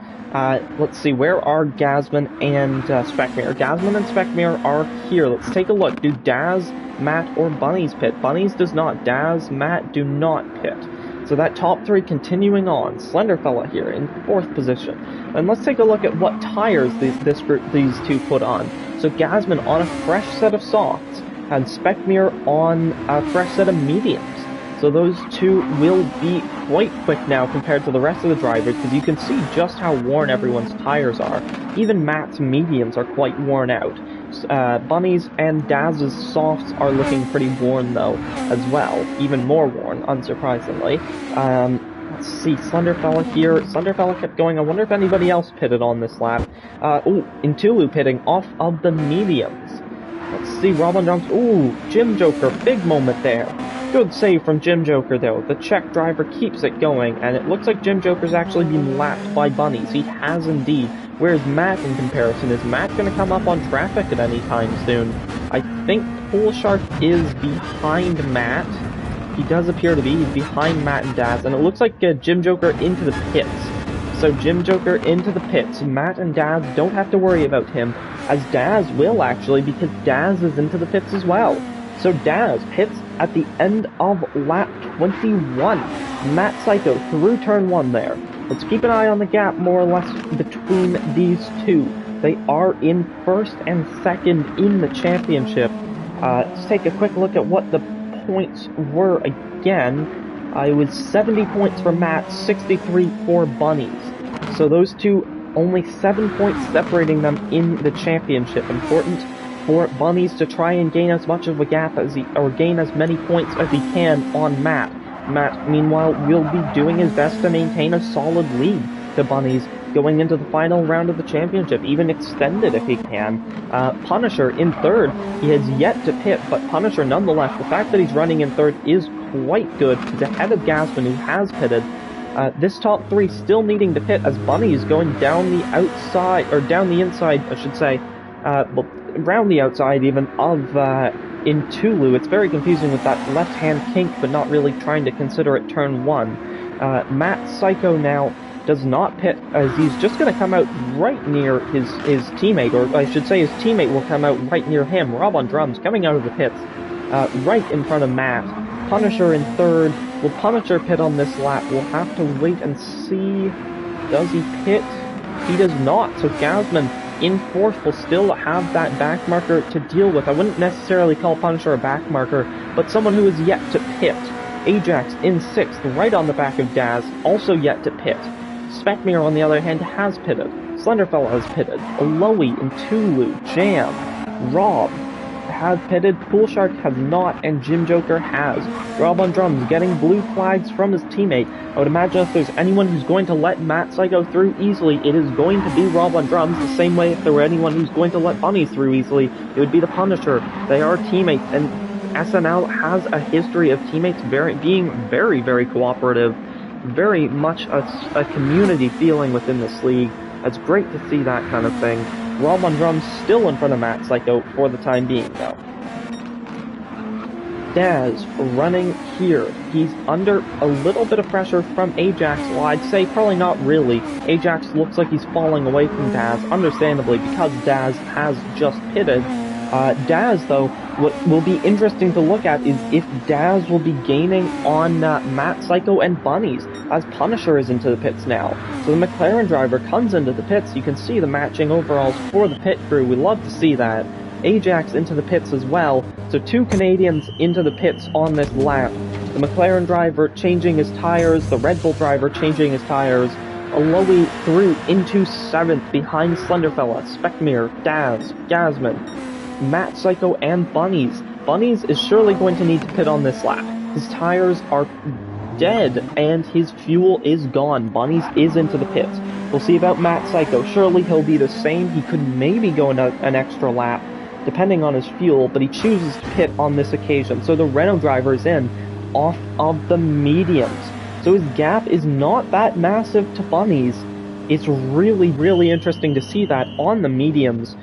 let's see, where are Gasman and Speckmere? Gasman and Speckmere are here. Let's take a look. Do Daz, Matt, or Bunnies pit? Bunnies does not. Daz, Matt do not pit. So that top 3 continuing on. Slenderfella here in 4th position. And let's take a look at what tires these 2 put on. So Gasman on a fresh set of softs, and Speckmere on a fresh set of mediums. So those 2 will be quite quick now compared to the rest of the drivers, because you can see just how worn everyone's tires are. Even Matt's mediums are quite worn out. Bunnies and Daz's softs are looking pretty worn though, as well. Even more worn, unsurprisingly. Let's see, Slenderfella here. Slenderfella kept going. I wonder if anybody else pitted on this lap. Intulu pitting off of the mediums. Let's see, Robin jumps. Ooh, Jim Joker, big moment there. Good save from Jim Joker, though. The Czech driver keeps it going, and it looks like Jim Joker's actually been lapped by Bunnies. He has indeed. Where's Matt in comparison? Is Matt going to come up on traffic at any time soon? I think Pool Shark is behind Matt. He does appear to be. He's behind Matt and Daz, and it looks like Jim Joker into the pits. So Jim Joker into the pits. Matt and Daz don't have to worry about him, as Daz will actually, because Daz is into the pits as well. So Daz pits at the end of lap 21. Matt Psycho through turn 1 there. Let's keep an eye on the gap more or less between these 2. They are in 1st and 2nd in the championship. Let's take a quick look at what the points were again. It was 70 points for Matt, 63 for Bunnies. So those 2, only 7 points separating them in the championship. Important for Bunnies to try and gain as much of a gap as or gain as many points as he can on Matt. Matt, meanwhile, will be doing his best to maintain a solid lead to Bunnies going into the final round of the championship, even extend it if he can. Punisher in 3rd. He has yet to pit, but Punisher nonetheless, the fact that he's running in 3rd is quite good. He's ahead of Gasman, who has pitted. This top 3 still needing to pit as Bunnies going down the outside, or down the inside, I should say, well, around the outside even of Intulu. It's very confusing with that left-hand kink, but not really trying to consider it turn 1. Matt Psycho now does not pit, as he's just going to come out right near his teammate, or I should say his teammate will come out right near him. Rob on drums coming out of the pits, right in front of Matt. Punisher in 3rd. Will Punisher pit on this lap? We'll have to wait and see. Does he pit? He does not, so Gasman in 4th will still have that back marker to deal with. I wouldn't necessarily call Punisher a back marker, but someone who is yet to pit. Ajax in 6th, right on the back of Daz, also yet to pit. Speckmere, on the other hand, has pitted. Slenderfella has pitted. Aloe and Tulu, Jam, Rob have pitted. Poolshark has not, and Jim Joker has. Rob on drums getting blue flags from his teammate. I would imagine if there's anyone who's going to let Matt Psycho through easily, it is going to be Rob on drums. The same way if there were anyone who's going to let Bunnies through easily, it would be the Punisher. They are teammates, and SNL has a history of teammates being very, very cooperative. Very much a community feeling within this league. It's great to see that kind of thing. Rob on drums still in front of Matt Psycho for the time being, though. Daz running here. He's under a little bit of pressure from Ajax. Well, I'd say probably not really. Ajax looks like he's falling away from Daz, understandably, because Daz has just pitted. Daz, though, what will be interesting to look at is if Daz will be gaining on Matt Psycho and Bunnies, as Punisher is into the pits now. So the McLaren driver comes into the pits. You can see the matching overalls for the pit crew. We love to see that. Ajax into the pits as well. So 2 Canadians into the pits on this lap. The McLaren driver changing his tires, the Red Bull driver changing his tires. Aloe through into 7th behind Slenderfella, Speckmere, Daz, Gasman, Matt Psycho, and Bunnies. Bunnies is surely going to need to pit on this lap. His tires are dead, and his fuel is gone. Bunnies is into the pits. We'll see about Matt Psycho. Surely he'll be the same. He could maybe go an extra lap, depending on his fuel, but he chooses to pit on this occasion. So the Renault driver is in, off of the mediums. So his gap is not that massive to Bunnies. It's really, really interesting to see that on the mediums.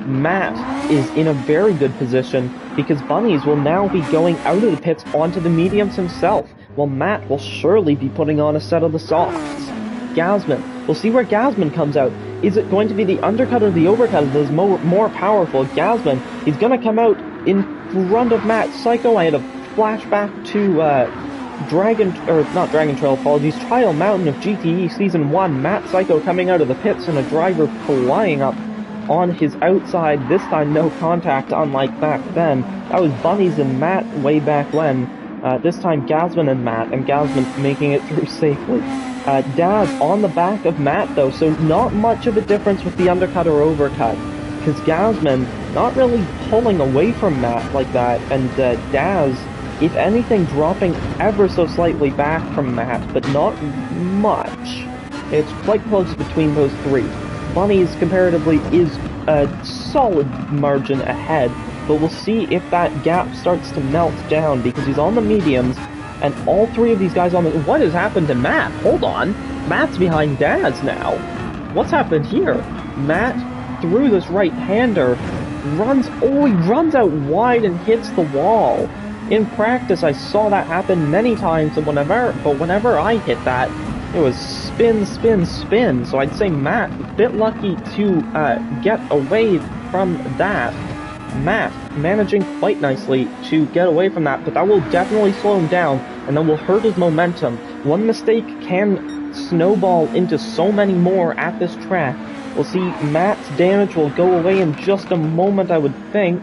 Matt is in a very good position because Bunnies will now be going out of the pits onto the mediums himself, while Matt will surely be putting on a set of the softs. Gasman. We'll see where Gasman comes out. Is it going to be the undercut or the overcut that is more powerful? Gasman, he's going to come out in front of Matt Psycho. I had a flashback to Trial Mountain of GTE Season 1. Matt Psycho coming out of the pits and a driver flying up on his outside, this time no contact, unlike back then. That was Bunnies and Matt way back when. This time Gasman and Matt, and Gasman making it through safely. Daz on the back of Matt, though, so not much of a difference with the undercut or overcut, because Gasman not really pulling away from Matt like that, and Daz, if anything, dropping ever so slightly back from Matt, but not much. It's quite close between those three. Bunnies, comparatively, is a solid margin ahead, but we'll see if that gap starts to melt down, because he's on the mediums, and all 3 of these guys on the... What has happened to Matt? Hold on. Matt's behind Daz now. What's happened here? Matt, through this right-hander, runs... Oh, he runs out wide and hits the wall. In practice, I saw that happen many times, and whenever I hit that, it was spin, spin, spin. So I'd say Matt, a bit lucky to get away from that. Matt managing quite nicely to get away from that, but that will definitely slow him down, and that will hurt his momentum. One mistake can snowball into so many more at this track. We'll see Matt's damage will go away in just a moment, I would think.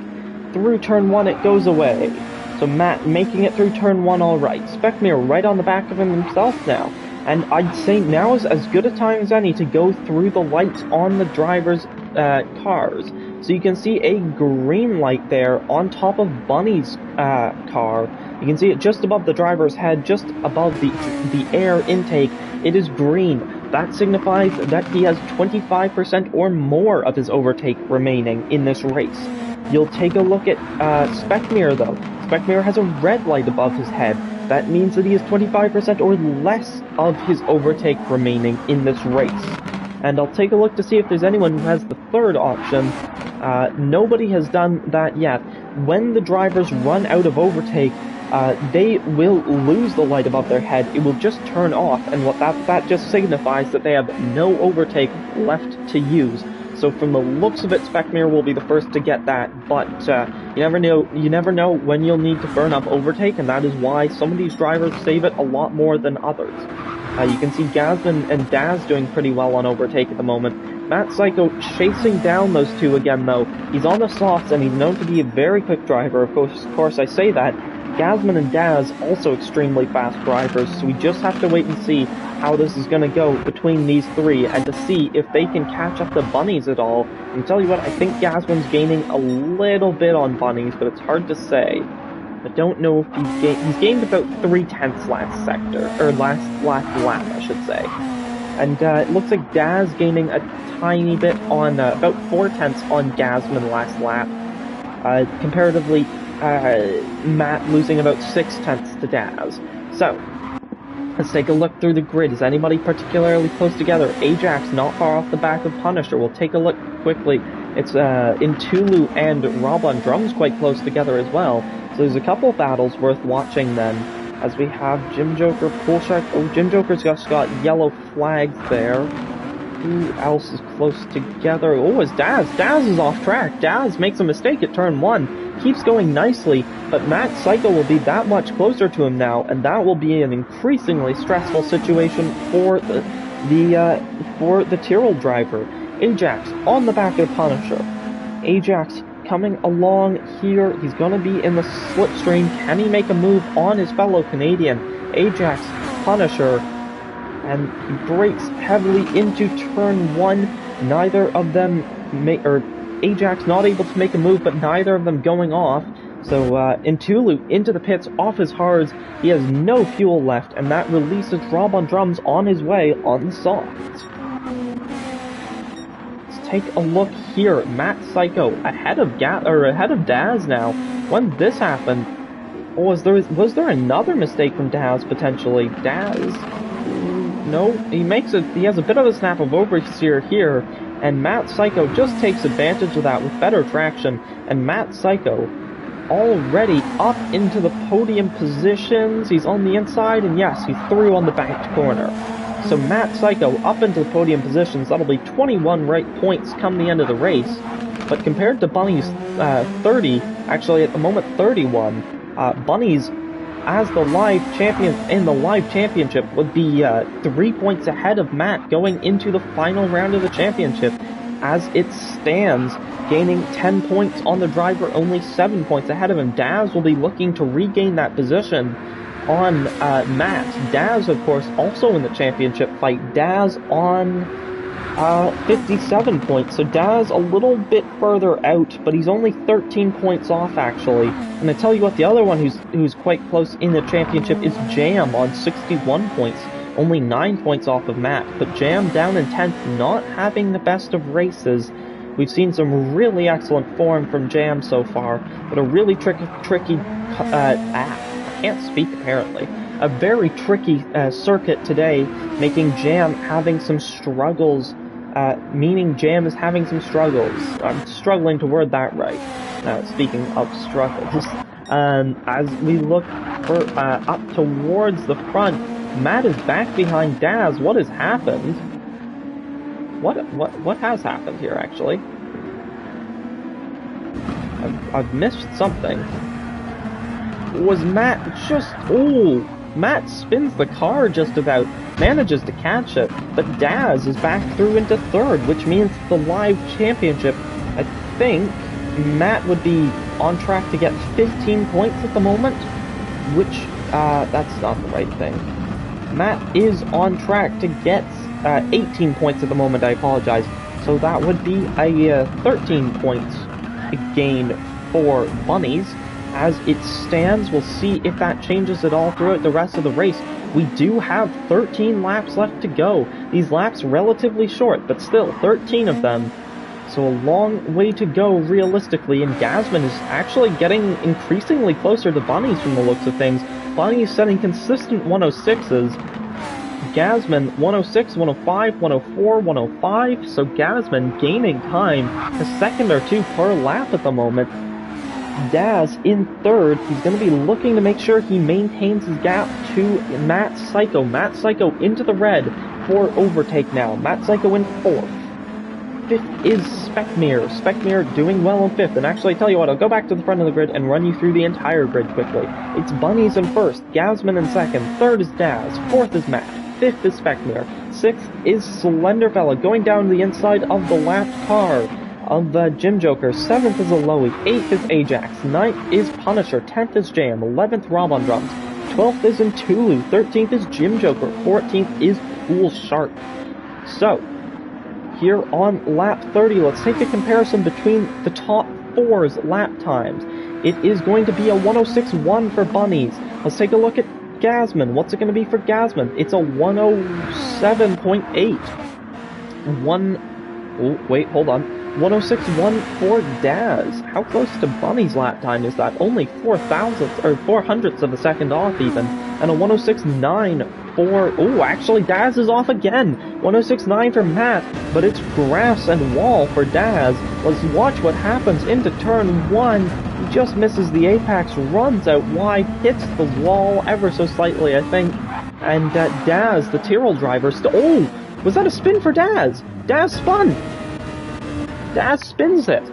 Through turn 1 it goes away. So Matt making it through turn 1 alright. Speckmere right on the back of him himself now. And I'd say now is as good a time as any to go through the lights on the drivers' cars. So you can see a green light there on top of Bunny's car. You can see it just above the driver's head, just above the air intake. It is green. That signifies that he has 25% or more of his overtake remaining in this race. You'll take a look at Speckmere, though. Speckmere has a red light above his head. That means that he has 25% or less of his overtake remaining in this race. And I'll take a look to see if there's anyone who has the third option. Nobody has done that yet. When the drivers run out of overtake, they will lose the light above their head. It will just turn off, and what that just signifies that they have no overtake left to use. So from the looks of it, Speckmere will be the first to get that, but you never know when you'll need to burn up overtake, and that is why some of these drivers save it a lot more than others. You can see Gasman and Daz doing pretty well on overtake at the moment. Matt Psycho chasing down those two again, though. He's on the softs, and he's known to be a very quick driver. Of course, I say that. Gasman and Daz, also extremely fast drivers, so we just have to wait and see how this is going to go between these three, and to see if they can catch up to Bunnies at all. And I'll tell you what, I think Gasman's gaining a little bit on Bunnies, but it's hard to say. I don't know if he's gained about 3/10 last sector, or last lap, I should say. And it looks like Daz gaining a tiny bit on, about 4/10 on Gasman last lap. Comparatively, Matt losing about 6/10 to Daz. So, let's take a look through the grid. Is anybody particularly close together? Ajax not far off the back of Punisher. We'll take a look quickly. It's Intulu and Rob on Drums quite close together as well. So there's a couple battles worth watching then, as we have Jim Joker, Poolshark. Oh, Jim Joker's just got yellow flags there. Who else is close together? Oh, it's Daz. Daz is off track. Daz makes a mistake at turn 1. Keeps going nicely, but Matt Psycho will be that much closer to him now, and that will be an increasingly stressful situation for the Tyrrell driver. Ajax on the back of the Punisher. Ajax coming along here. He's going to be in the slipstream. Can he make a move on his fellow Canadian? Ajax, Punisher, and he brakes heavily into turn 1. Neither of them Ajax not able to make a move, but neither of them going off. So Intulu into the pits off his hards. He has no fuel left, and that releases Rob on Drums on his way on the soft. Take a look here. Matt Psycho ahead of Daz now. When did this happen? Oh, was there another mistake from Daz potentially? Daz? No, he has a bit of a snap of oversteer here, and Matt Psycho just takes advantage of that with better traction, and Matt Psycho already up into the podium positions. He's on the inside, and yes, he's through on the banked corner. So Matt Psycho up into the podium positions. That'll be 21 points come the end of the race. But compared to Bunny's 30, actually at the moment 31, Bunny's as the live champion in the live championship would be 3 points ahead of Matt going into the final round of the championship. As it stands, gaining 10 points on the driver, only 7 points ahead of him. Daz will be looking to regain that position on Matt. Daz, of course, also in the championship fight. Daz on 57 points, so Daz a little bit further out, but he's only 13 points off, actually. And I tell you what, the other one who's quite close in the championship is Jam on 61 points, only 9 points off of Matt. But Jam down in 10th, not having the best of races. We've seen some really excellent form from Jam so far, but a really tricky can't speak apparently. A very tricky circuit today, making Jam having some struggles, meaning Jam is having some struggles. I'm struggling to word that right. Speaking of struggles, as we look up towards the front, Matt is back behind Daz. What has happened? What has happened here, actually? I've missed something. Was Matt just... Oh! Matt spins the car just about, manages to catch it, but Daz is back through into 3rd, which means the live championship, I think Matt would be on track to get 15 points at the moment, which, that's not the right thing. Matt is on track to get 18 points at the moment, I apologize. So that would be a 13 points gain for Bunnies. As it stands, we'll see if that changes at all throughout the rest of the race. We do have 13 laps left to go. These laps relatively short, but still 13 of them. So a long way to go realistically, and Gasman is actually getting increasingly closer to Bunnies from the looks of things. Bunnies setting consistent 106s. Gasman 106, 105, 104, 105. So Gasman gaining time, a second or two per lap at the moment. Daz in 3rd. He's going to be looking to make sure he maintains his gap to Matt Psycho. Matt Psycho into the red for overtake now. Matt Psycho in 4th. 5th is Specmere. Specmere doing well in 5th. And actually, I tell you what, I'll go back to the front of the grid and run you through the entire grid quickly. It's Bunnies in 1st, Gasman in 2nd, 3rd is Daz, 4th is Matt, 5th is Specmere, 6th is Slenderfella going down the inside of the lapped car. of Jim Joker. 7th is Aloe, 8th is Ajax, 9th is Punisher, 10th is Jam, 11th Rob on drums, 12th is Intulu, 13th is Jim Joker, 14th is Pool Shark. So, here on lap 30, let's take a comparison between the top 4's lap times. It is going to be a 106.1 for Bunnies. Let's take a look at Gasman. What's it going to be for Gasman? It's a 107.8. Wait, hold on. 106.1 for Daz. How close to Bunny's lap time is that? Only 400ths of a second off even. And a 106.9 for... Oh, actually Daz is off again. 106.9 for Matt, but it's grass and wall for Daz. Let's watch what happens into turn 1. He just misses the apex, runs out wide, hits the wall ever so slightly, I think. And Daz, the Tyrrell driver, oh! Was that a spin for Daz? Daz spun! Daz spins it.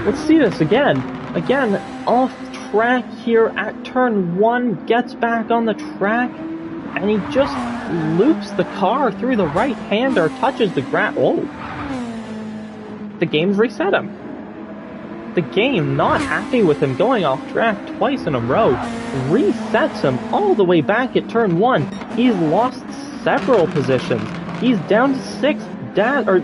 Let's see this again. Again, off track here at turn 1, gets back on the track, and he just loops the car through the right-hander, touches the ground. Oh! The game's reset him. The game, not happy with him going off track twice in a row, resets him all the way back at turn 1. He's lost several positions. He's down to 6th.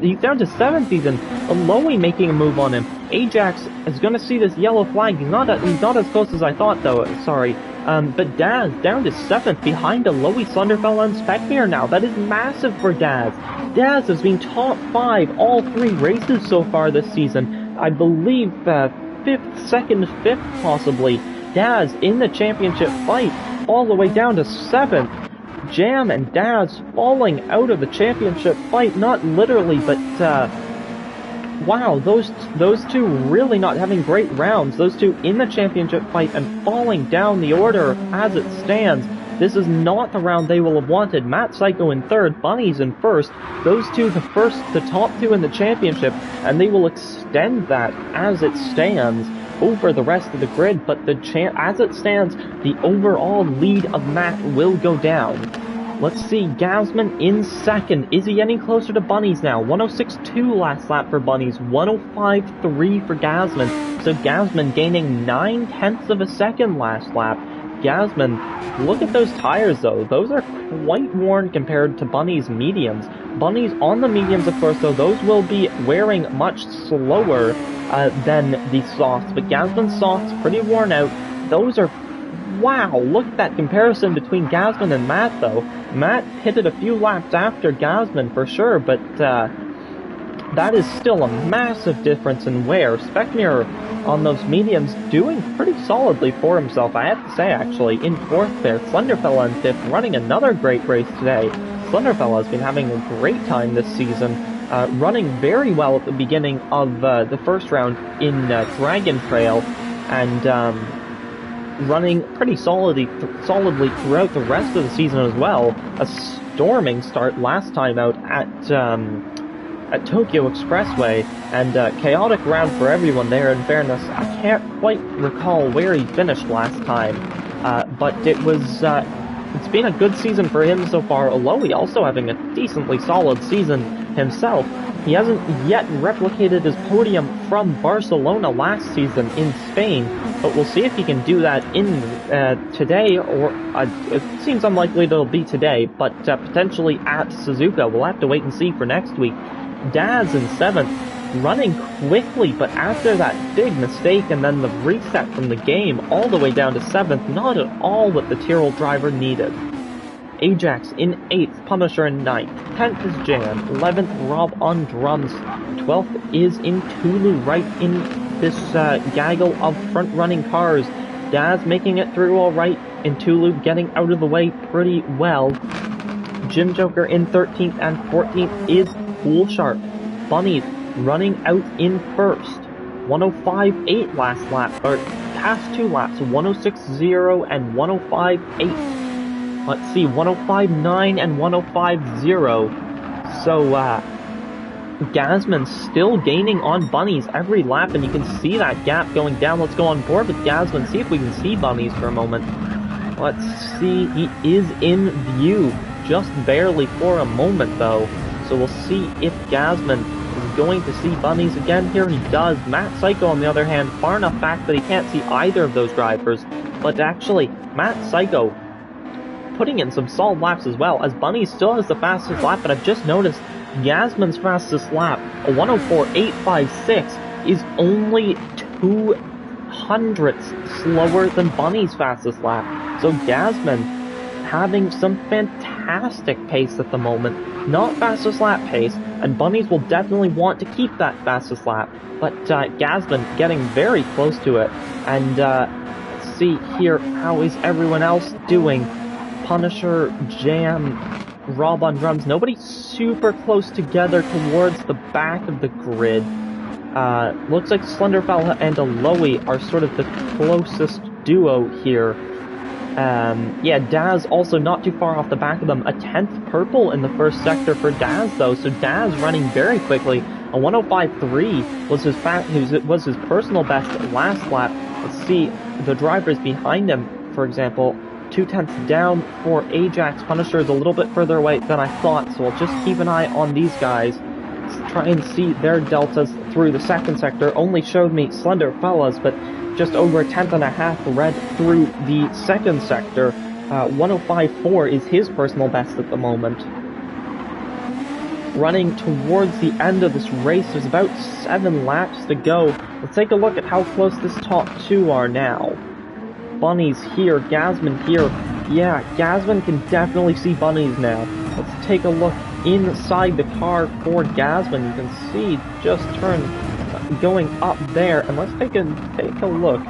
He's down to 7th even. Aloe making a move on him. Ajax is going to see this yellow flag. He's not as close as I thought, though. Sorry. But Daz down to 7th behind Aloe, Thunderfell, and Specmere now. That is massive for Daz. Daz has been top 5 all 3 races so far this season. I believe 5th, 2nd, 5th possibly. Daz in the championship fight all the way down to 7th. Jam and Daz falling out of the championship fight, not literally, but wow, those two really not having great rounds. Those two in the championship fight and falling down the order as it stands. This is not the round they will have wanted. Matt Psycho in 3rd, Bunnies in 1st. Those two, the top 2 in the championship, and they will extend that as it stands over the rest of the grid, but as it stands, the overall lead of Matt will go down. Let's see, Gasman in 2nd. Is he any closer to Bunnies now? 106.2 last lap for Bunnies, 105.3 for Gasman. So Gasman gaining 9/10 of a second last lap. Gasman, look at those tires though. Those are quite worn compared to Bunny's mediums. Bunny's on the mediums, of course, though those will be wearing much slower than the softs. But Gasman's softs pretty worn out. Those are... Wow, look at that comparison between Gasman and Matt though. Matt hit it a few laps after Gasman for sure, but that is still a massive difference in wear. Specmere on those mediums doing pretty solidly for himself, I have to say, actually. In 4th there, Thunderfella in 5th, running another great race today. Thunderfella has been having a great time this season, running very well at the beginning of the first round in Dragon Trail, and running pretty solidly throughout the rest of the season as well. A storming start last time out at Tokyo Expressway, and chaotic round for everyone there. In fairness, I can't quite recall where he finished last time, but it was it's been a good season for him so far. Aloe also having a decently solid season himself. He hasn't yet replicated his podium from Barcelona last season in Spain, but we'll see if he can do that in today, or it seems unlikely it'll be today, but potentially at Suzuka. We'll have to wait and see for next week. Daz in 7th, running quickly, but after that big mistake and then the reset from the game all the way down to 7th, not at all what the Tyrrell driver needed. Ajax in 8th, Punisher in 9th, 10th is Jam, 11th Rob on drums, 12th is Intulu right in this gaggle of front-running cars. Daz making it through alright, Intulu getting out of the way pretty well. Jim Joker in 13th and 14th is Pool Shark. Bunnies running out in 1st, 105.8 last lap, or past 2 laps, 106.0 and 105.8. Let's see, 105.9 and 105.0. So, Gasman's still gaining on Bunnies every lap, and you can see that gap going down. Let's go on board with Gasman, see if we can see Bunnies for a moment. Let's see, he is in view, just barely for a moment though. So we'll see if Gasman is going to see bunnies again here? He does. Matt Psycho, on the other hand, far enough back that he can't see either of those drivers. But actually, Matt Psycho putting in some solid laps as well, as Bunny still has the fastest lap, but I've just noticed Yasmin's fastest lap, a 104.856, is only 2/100ths slower than Bunny's fastest lap. So Yasmin having some fantastic pace at the moment. Not fastest lap pace, and Bunnies will definitely want to keep that fastest lap, but Yasmin getting very close to it. And let's see here, how is everyone else doing? Punisher, Jam, Rob on drums, nobody super close together towards the back of the grid. Looks like Slenderfella and Aloe are sort of the closest duo here. Yeah, Daz also not too far off the back of them. A 10th purple in the first sector for Daz, though, so Daz running very quickly. A 105.3 was his personal best last lap. Let's see the drivers behind him, for example. 2/10 down for Ajax. Punisher is a little bit further away than I thought, so I'll just keep an eye on these guys. Let's try and see their deltas through the second sector. Only showed me Slender Fellas, but just over a 10.5 red through the second sector. 105.4 is his personal best at the moment. Running towards the end of this race, there's about 7 laps to go. Let's take a look at how close this top 2 are now. Bunnies here, Gasman here. Yeah, Gasman can definitely see Bunnies now. Let's take a look inside the car for Gasman. You can see just turn going up there, and let's take a look.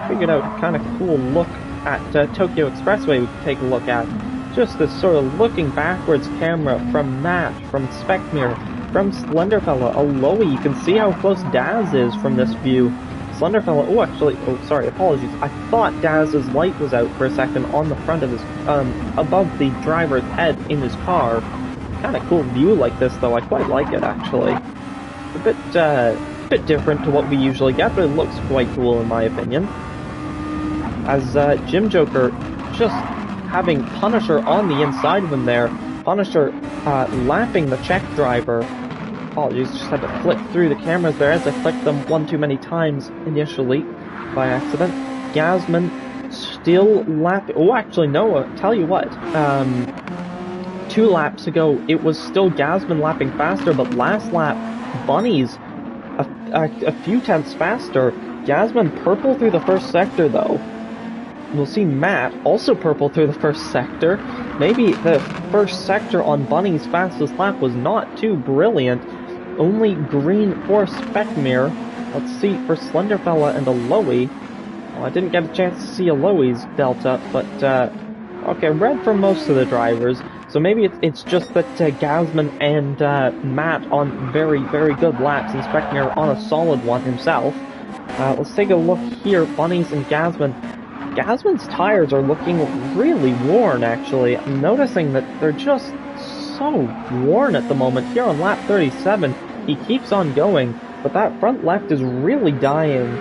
Figured out a kind of cool look at Tokyo Expressway. We can take a look at just this sort of looking backwards camera from Matt, from Specmere, from Slenderfella, Aloe. You can see how close Daz is from this view. Slenderfella, sorry, apologies. I thought Daz's light was out for a second on the front of his, above the driver's head in his car. Kind of cool view like this, though. I quite like it, actually. A bit different to what we usually get, but it looks quite cool in my opinion. As Jim Joker just having Punisher on the inside of him there. Punisher lapping the check driver. Apologies, just had to flick through the cameras there as I clicked them one too many times initially by accident. Gasman still lapping. Oh, actually, no, tell you what. 2 laps ago, it was still Gasman lapping faster, but last lap, Bunnies a few tenths faster. Gasman purple through the first sector, though. We'll see Matt also purple through the first sector. Maybe the first sector on Bunny's fastest lap was not too brilliant. Only green for Specmere. Let's see for Slenderfella and Aloe. Well, I didn't get a chance to see Aloe's delta, but okay, red for most of the drivers. So maybe it's just that Gasman and Matt on very, very good laps, and Specmere on a solid one himself. Let's take a look here. Bunnies and Gasman. Gasman's tires are looking really worn, actually. I'm noticing that they're just so worn at the moment. Here on lap 37, he keeps on going, but that front left is really dying.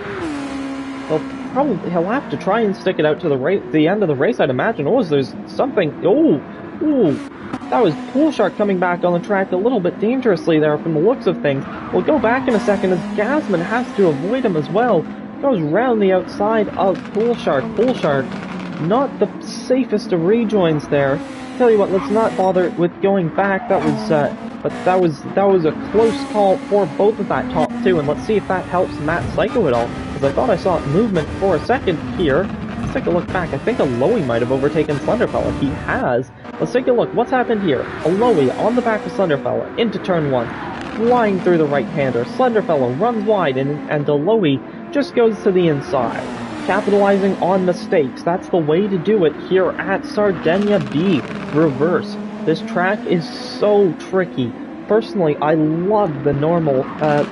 He'll have to try and stick it out to the end of the race, I'd imagine. Oh, there's something. Ooh, that was Poolshark coming back on the track a little bit dangerously there from the looks of things. We'll go back in a second as Gasman has to avoid him as well. Goes round the outside of Poolshark. Poolshark, not the safest of rejoins there. Tell you what, let's not bother with going back. That was a close call for both of that top 2, and let's see if that helps Matt Psycho at all. Because I thought I saw movement for a second here. Let's take a look back. I think Aloe might have overtaken Slenderfella. He has. Let's take a look. What's happened here? Aloe on the back of Slenderfella into turn 1, flying through the right-hander. Slenderfella runs wide, and Aloe just goes to the inside, capitalizing on mistakes. That's the way to do it here at Sardinia B. Reverse. This track is so tricky. Personally, I love the normal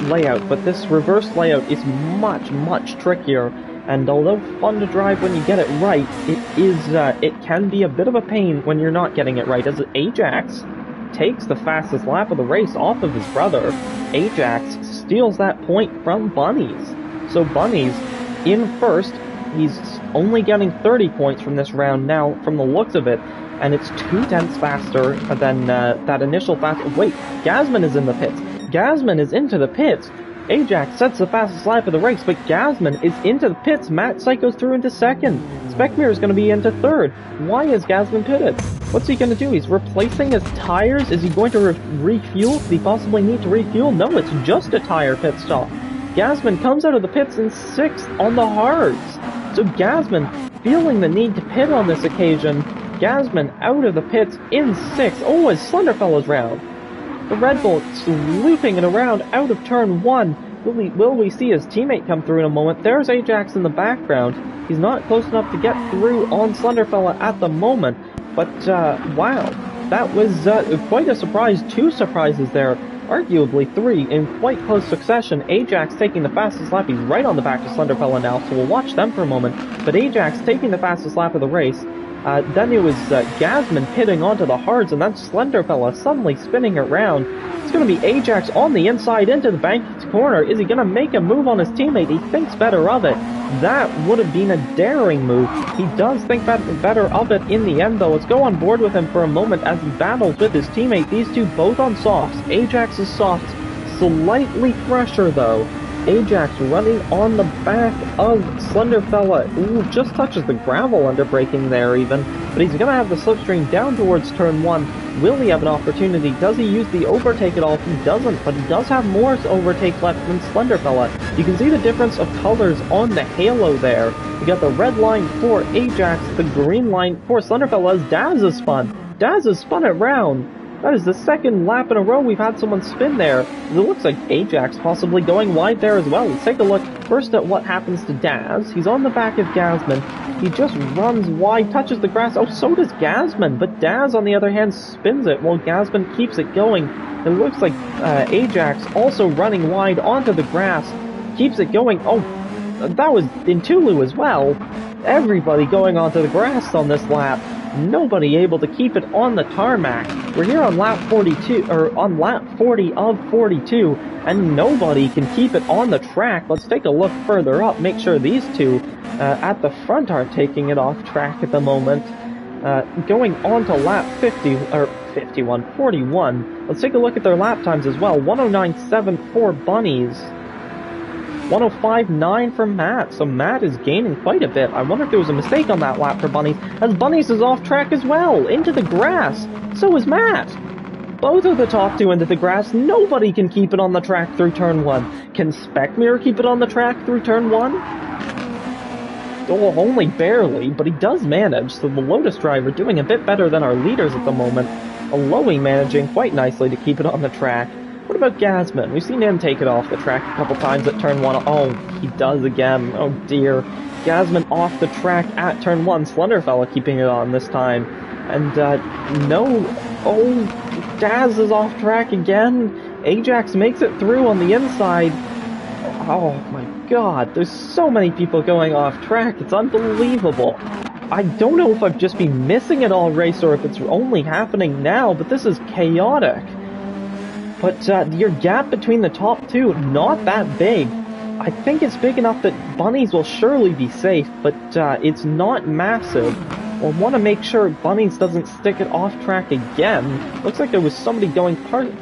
layout, but this reverse layout is much, much trickier. And although fun to drive when you get it right, it can be a bit of a pain when you're not getting it right. As Ajax takes the fastest lap of the race off of his brother, Ajax steals that point from Bunnies. So Bunnies in first. He's only getting 30 points from this round now, from the looks of it, and it's 2 tenths faster than that initial fast. Wait, Gasman is in the pits. Gasman is into the pits. Ajax sets the fastest lap of the race, but Gasman is into the pits. Matt cycles through into second. Speckmere is going to be into third. Why is Gasman pitted? What's he going to do? He's replacing his tires? Is he going to refuel? Does he possibly need to refuel? No, it's just a tire pit stop. Gasman comes out of the pits in 6th on the hards. So Gasman feeling the need to pit on this occasion. Gasman out of the pits in 6th. Oh, his Slenderfellows round. The Red Bull looping it around out of turn 1. Will we see his teammate come through in a moment? There's Ajax in the background. He's not close enough to get through on Slenderfella at the moment. But, wow. That was quite a surprise. 2 surprises there. Arguably 3 in quite close succession. Ajax taking the fastest lap. He's right on the back of Slenderfella now, so we'll watch them for a moment. But Ajax taking the fastest lap of the race. Then it was Gasman pitting onto the hards, and then Slenderfella suddenly spinning around. It's going to be Ajax on the inside into the bank's corner. Is he going to make a move on his teammate? He thinks better of it. That would have been a daring move. He does think better of it in the end, though. Let's go on board with him for a moment as he battles with his teammate. These two both on softs. Ajax's softs slightly fresher, though. Ajax running on the back of Slenderfella. Ooh, just touches the gravel under braking there even. But he's going to have the slipstream down towards turn 1. Will he have an opportunity? Does he use the overtake at all? He doesn't, but he does have more overtake left than Slenderfella. You can see the difference of colors on the halo there. You got the red line for Ajax, the green line for Slenderfella as Daz has spun. Daz has spun it round. That is the second lap in a row we've had someone spin there. It looks like Ajax possibly going wide there as well. Let's take a look first at what happens to Daz. He's on the back of Gasman. He just runs wide, touches the grass. Oh, so does Gasman. But Daz, on the other hand, spins it while Gasman keeps it going. It looks like Ajax also running wide onto the grass. Keeps it going. Oh, that was in Tulu as well. Everybody going onto the grass on this lap. Nobody able to keep it on the tarmac. We're here on lap 42, or on lap 40 of 42, and nobody can keep it on the track. Let's take a look further up, make sure these two at the front aren't taking it off track at the moment. Going on to lap 41. Let's take a look at their lap times as well. 109.7 for Bunnies. 105.9 for Matt, so Matt is gaining quite a bit. I wonder if there was a mistake on that lap for Bunnies, as Bunnies is off track as well, into the grass. So is Matt. Both of the top two into the grass. Nobody can keep it on the track through turn 1. Can Speckmere keep it on the track through turn 1? Oh, only barely, but he does manage, so the Lotus driver doing a bit better than our leaders at the moment. Aloe managing quite nicely to keep it on the track. What about Gasman? We've seen him take it off the track a couple times at turn 1. Oh, he does again. Oh dear. Gasman off the track at turn 1. Slenderfella keeping it on this time. And, no. Oh, Daz is off track again. Ajax makes it through on the inside. Oh my god. There's so many people going off track. It's unbelievable. I don't know if I've just been missing it all race or if it's only happening now, but this is chaotic. But your gap between the top two, not that big. I think it's big enough that Bunnies will surely be safe, but it's not massive. We'll want to make sure Bunnies doesn't stick it off track again. Looks like there was somebody going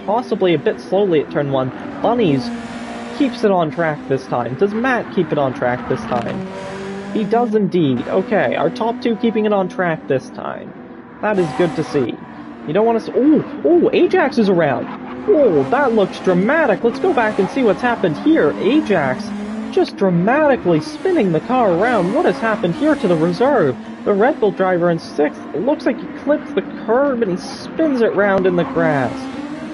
possibly a bit slowly at turn 1. Bunnies keeps it on track this time. Does Matt keep it on track this time? He does indeed. Okay, our top two keeping it on track this time. That is good to see. You don't want to... Oh, Ajax is around. Oh, that looks dramatic. Let's go back and see what's happened here. Ajax just dramatically spinning the car around. What has happened here to the reserve? The Red Bull driver in 6th. It looks like he clips the curb and he spins it round in the grass.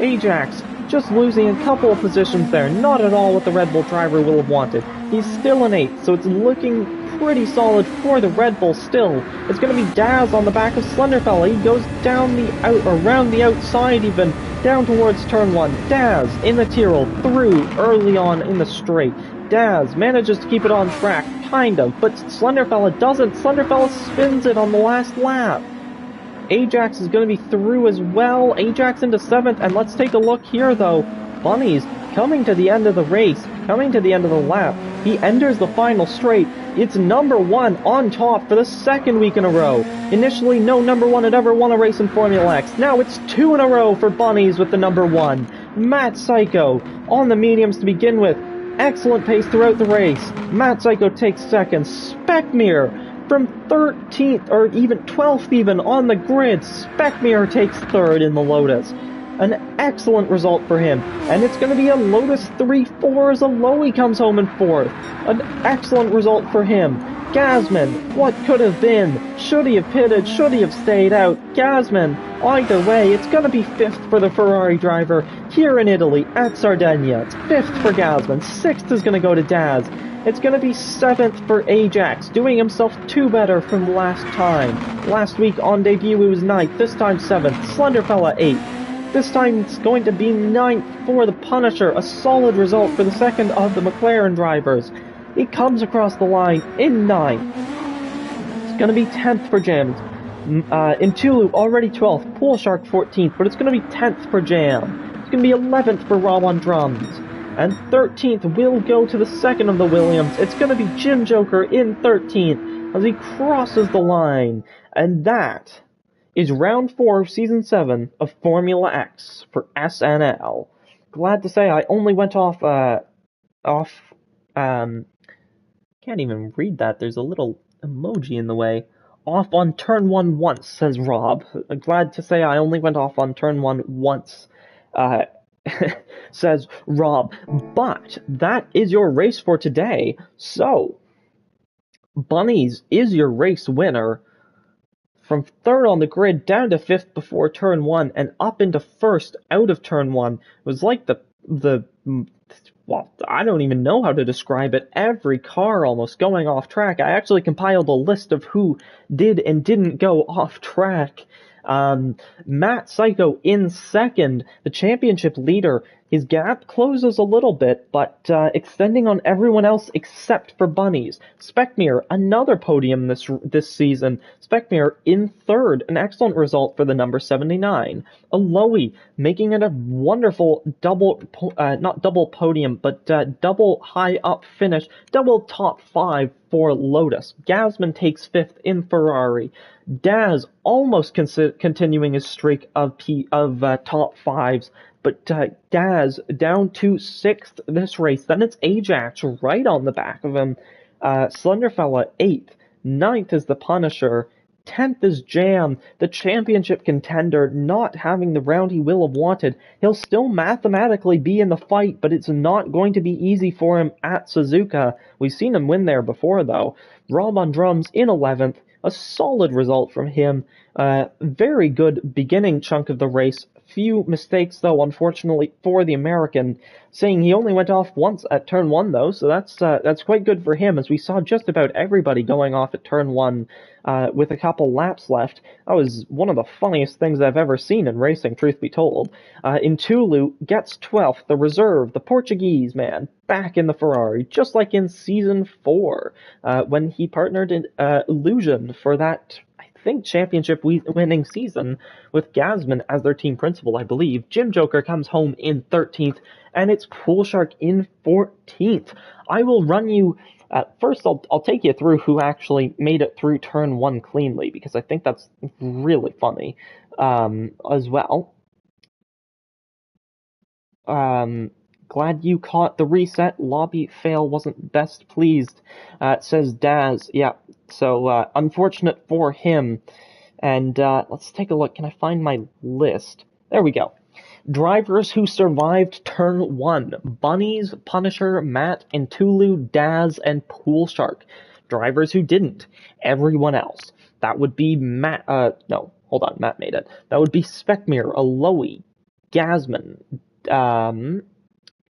Ajax just losing a couple of positions there. Not at all what the Red Bull driver will have wanted. He's still in 8th, so it's looking pretty solid for the Red Bull still. It's going to be Daz on the back of Slenderfella. He goes down around the outside even, down towards turn 1. Daz in the Tyrrell, through early on in the straight. Daz manages to keep it on track, kind of, but Slenderfella doesn't. Slenderfella spins it on the last lap. Ajax is going to be through as well. Ajax into 7th, and let's take a look here though. Bunnies coming to the end of the race, coming to the end of the lap. He enters the final straight. It's number 1 on top for the 2nd week in a row. Initially, no number 1 had ever won a race in Formula X. Now it's 2 in a row for Bunnies with the number 1. Matt Psycho on the mediums to begin with. Excellent pace throughout the race. Matt Psycho takes second. Speckmere from 13th or even 12th even on the grid. Speckmere takes third in the Lotus. An excellent result for him. And it's going to be a Lotus 3-4 as Aloe comes home in fourth. An excellent result for him. Gasman, what could have been? Should he have pitted? Should he have stayed out? Gasman, either way, it's going to be fifth for the Ferrari driver here in Italy at Sardinia. It's fifth for Gasman. Sixth is going to go to Daz. It's going to be seventh for Ajax, doing himself two better from last time. Last week on debut he was ninth, this time seventh. Slenderfella eighth. This time it's going to be ninth for the Punisher, a solid result for the second of the McLaren drivers. He comes across the line in ninth. It's going to be 10th for Jam. Intulu already 12th, Pool Shark 14th, but it's going to be 10th for Jam. It's going to be 11th for Rob on Drums. And 13th will go to the second of the Williams. It's going to be Jim Joker in 13th as he crosses the line. And that is round 4 of Season 7 of Formula X for SNL. Glad to say I only went can't even read that. There's a little emoji in the way. Off on turn 1 once, says Rob. Glad to say I only went off on turn 1 once, says Rob. But that is your race for today. So, Bunnies is your race winner. From third on the grid down to fifth before turn 1 and up into first out of turn 1. It was like well, I don't even know how to describe it. Every car almost going off track. I actually compiled a list of who did and didn't go off track. Matt Psycho in second, the championship leader. His gap closes a little bit, but extending on everyone else except for Bunnies. Speckmere, another podium this season. Speckmere in third, an excellent result for the number 79. Aloe making it a wonderful not double podium, but double high up finish, double top 5 for Lotus. Gasman takes fifth in Ferrari. Daz almost continuing his streak of top 5s. But Daz down to 6th this race. Then it's Ajax right on the back of him. Slenderfella 8th. 9th is the Punisher. 10th is Jam, the championship contender, not having the round he will have wanted. He'll still mathematically be in the fight, but it's not going to be easy for him at Suzuka. We've seen him win there before, though. Rob on Drums in 11th. A solid result from him. Very good beginning chunk of the race. Few mistakes, though, unfortunately, for the American, saying he only went off once at turn 1, though, so that's quite good for him, as we saw just about everybody going off at turn 1 with a couple laps left. That was one of the funniest things I've ever seen in racing, truth be told. Intulu gets 12th, the reserve, the Portuguese man, back in the Ferrari, just like in Season 4, when he partnered in Illusion for that championship winning season with Gasman as their team principal, I believe. Jim Joker comes home in 13th, and it's Pool Shark in 14th. I will run you first. I'll take you through who actually made it through turn 1 cleanly, because I think that's really funny as well. Glad you caught the reset. Lobby fail, wasn't best pleased, says Daz. Yeah, so unfortunate for him. And let's take a look. Can I find my list? There we go. Drivers who survived turn 1. Bunnies, Punisher, Matt, Intulu, Daz, and Pool Shark. Drivers who didn't. Everyone else. That would be Matt. No, hold on. Matt made it. That would be Speckmere, Aloe, Gasman,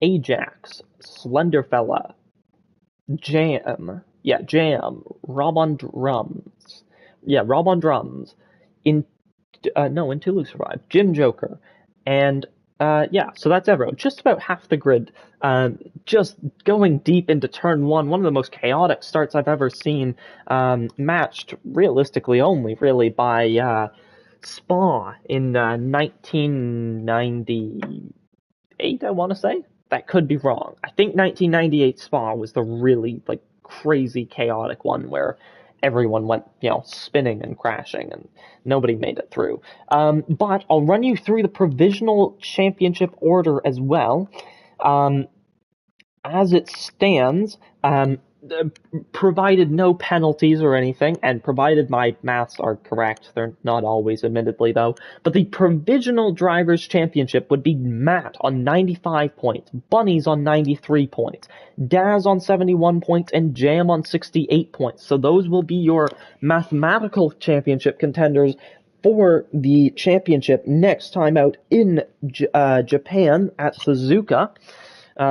Ajax, Slenderfella, Jam, Rob on Drums, Intulu survived, Jim Joker, and so that's everyone. Just about half the grid, just going deep into turn 1, one of the most chaotic starts I've ever seen, matched realistically only, really, by Spa in 1998, I want to say. That could be wrong. I think 1998 Spa was the really, crazy, chaotic one where everyone went, spinning and crashing, and nobody made it through. But I'll run you through the provisional championship order as well. As it stands, provided no penalties or anything, and provided my maths are correct, they're not always, admittedly, though, but the Provisional Drivers' Championship would be Matt on 95 points, Bunnies on 93 points, Daz on 71 points, and Jam on 68 points. So those will be your mathematical championship contenders for the championship next time out in Japan at Suzuka.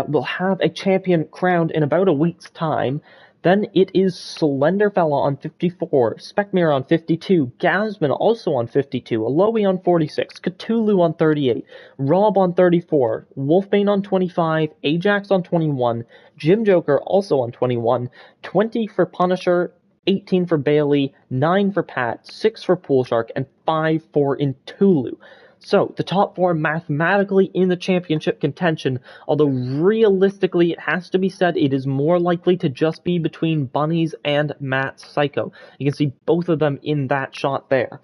We'll have a champion crowned in about a week's time. Then it is Slenderfella on 54, Specmir on 52, Gasman also on 52, Aloe on 46, Cthulhu on 38, Rob on 34, Wolfbane on 25, Ajax on 21, Jim Joker also on 21, 20 for Punisher, 18 for Bailey, 9 for Pat, 6 for Poolshark, and 5 for Intulu. So, the top 4 mathematically in the championship contention, although realistically it has to be said it is more likely to just be between Bunnies and Matt Psycho. You can see both of them in that shot there.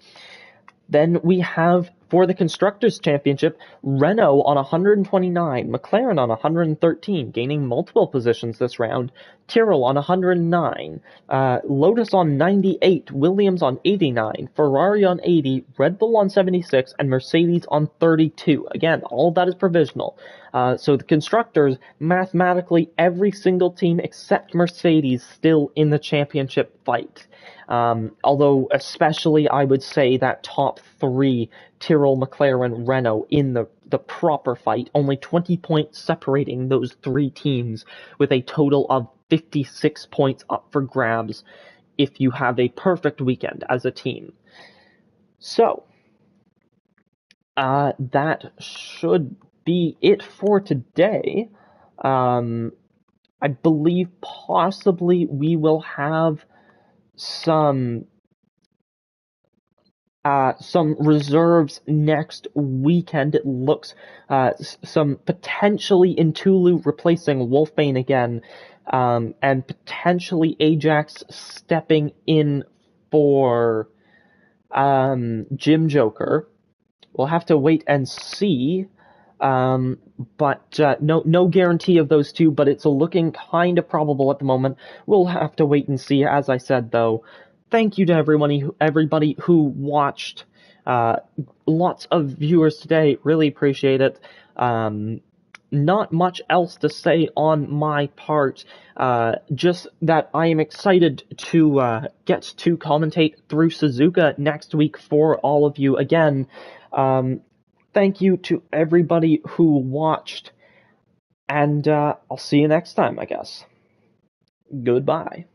Then we have, for the Constructors' Championship, Renault on 129, McLaren on 113, gaining multiple positions this round, Tyrrell on 109, Lotus on 98, Williams on 89, Ferrari on 80, Red Bull on 76, and Mercedes on 32. Again, all of that is provisional. So the Constructors, mathematically, every single team except Mercedes still in the championship fight. Although especially I would say that top 3, Tyrrell, McLaren, Renault, in the proper fight, only 20 points separating those 3 teams, with a total of 56 points up for grabs if you have a perfect weekend as a team. So, that should be it for today. I believe possibly we will have some reserves next weekend. It looks some potentially Intulu replacing Wolfbane again, and potentially Ajax stepping in for Jim Joker. We'll have to wait and see. But no guarantee of those two, but it's looking kind of probable at the moment. We'll have to wait and see. As I said, though, thank you to everybody who watched. Lots of viewers today. Really appreciate it. Not much else to say on my part. Just that I am excited to get to commentate through Suzuka next week for all of you again. Thank you to everybody who watched, and I'll see you next time, I guess. Goodbye.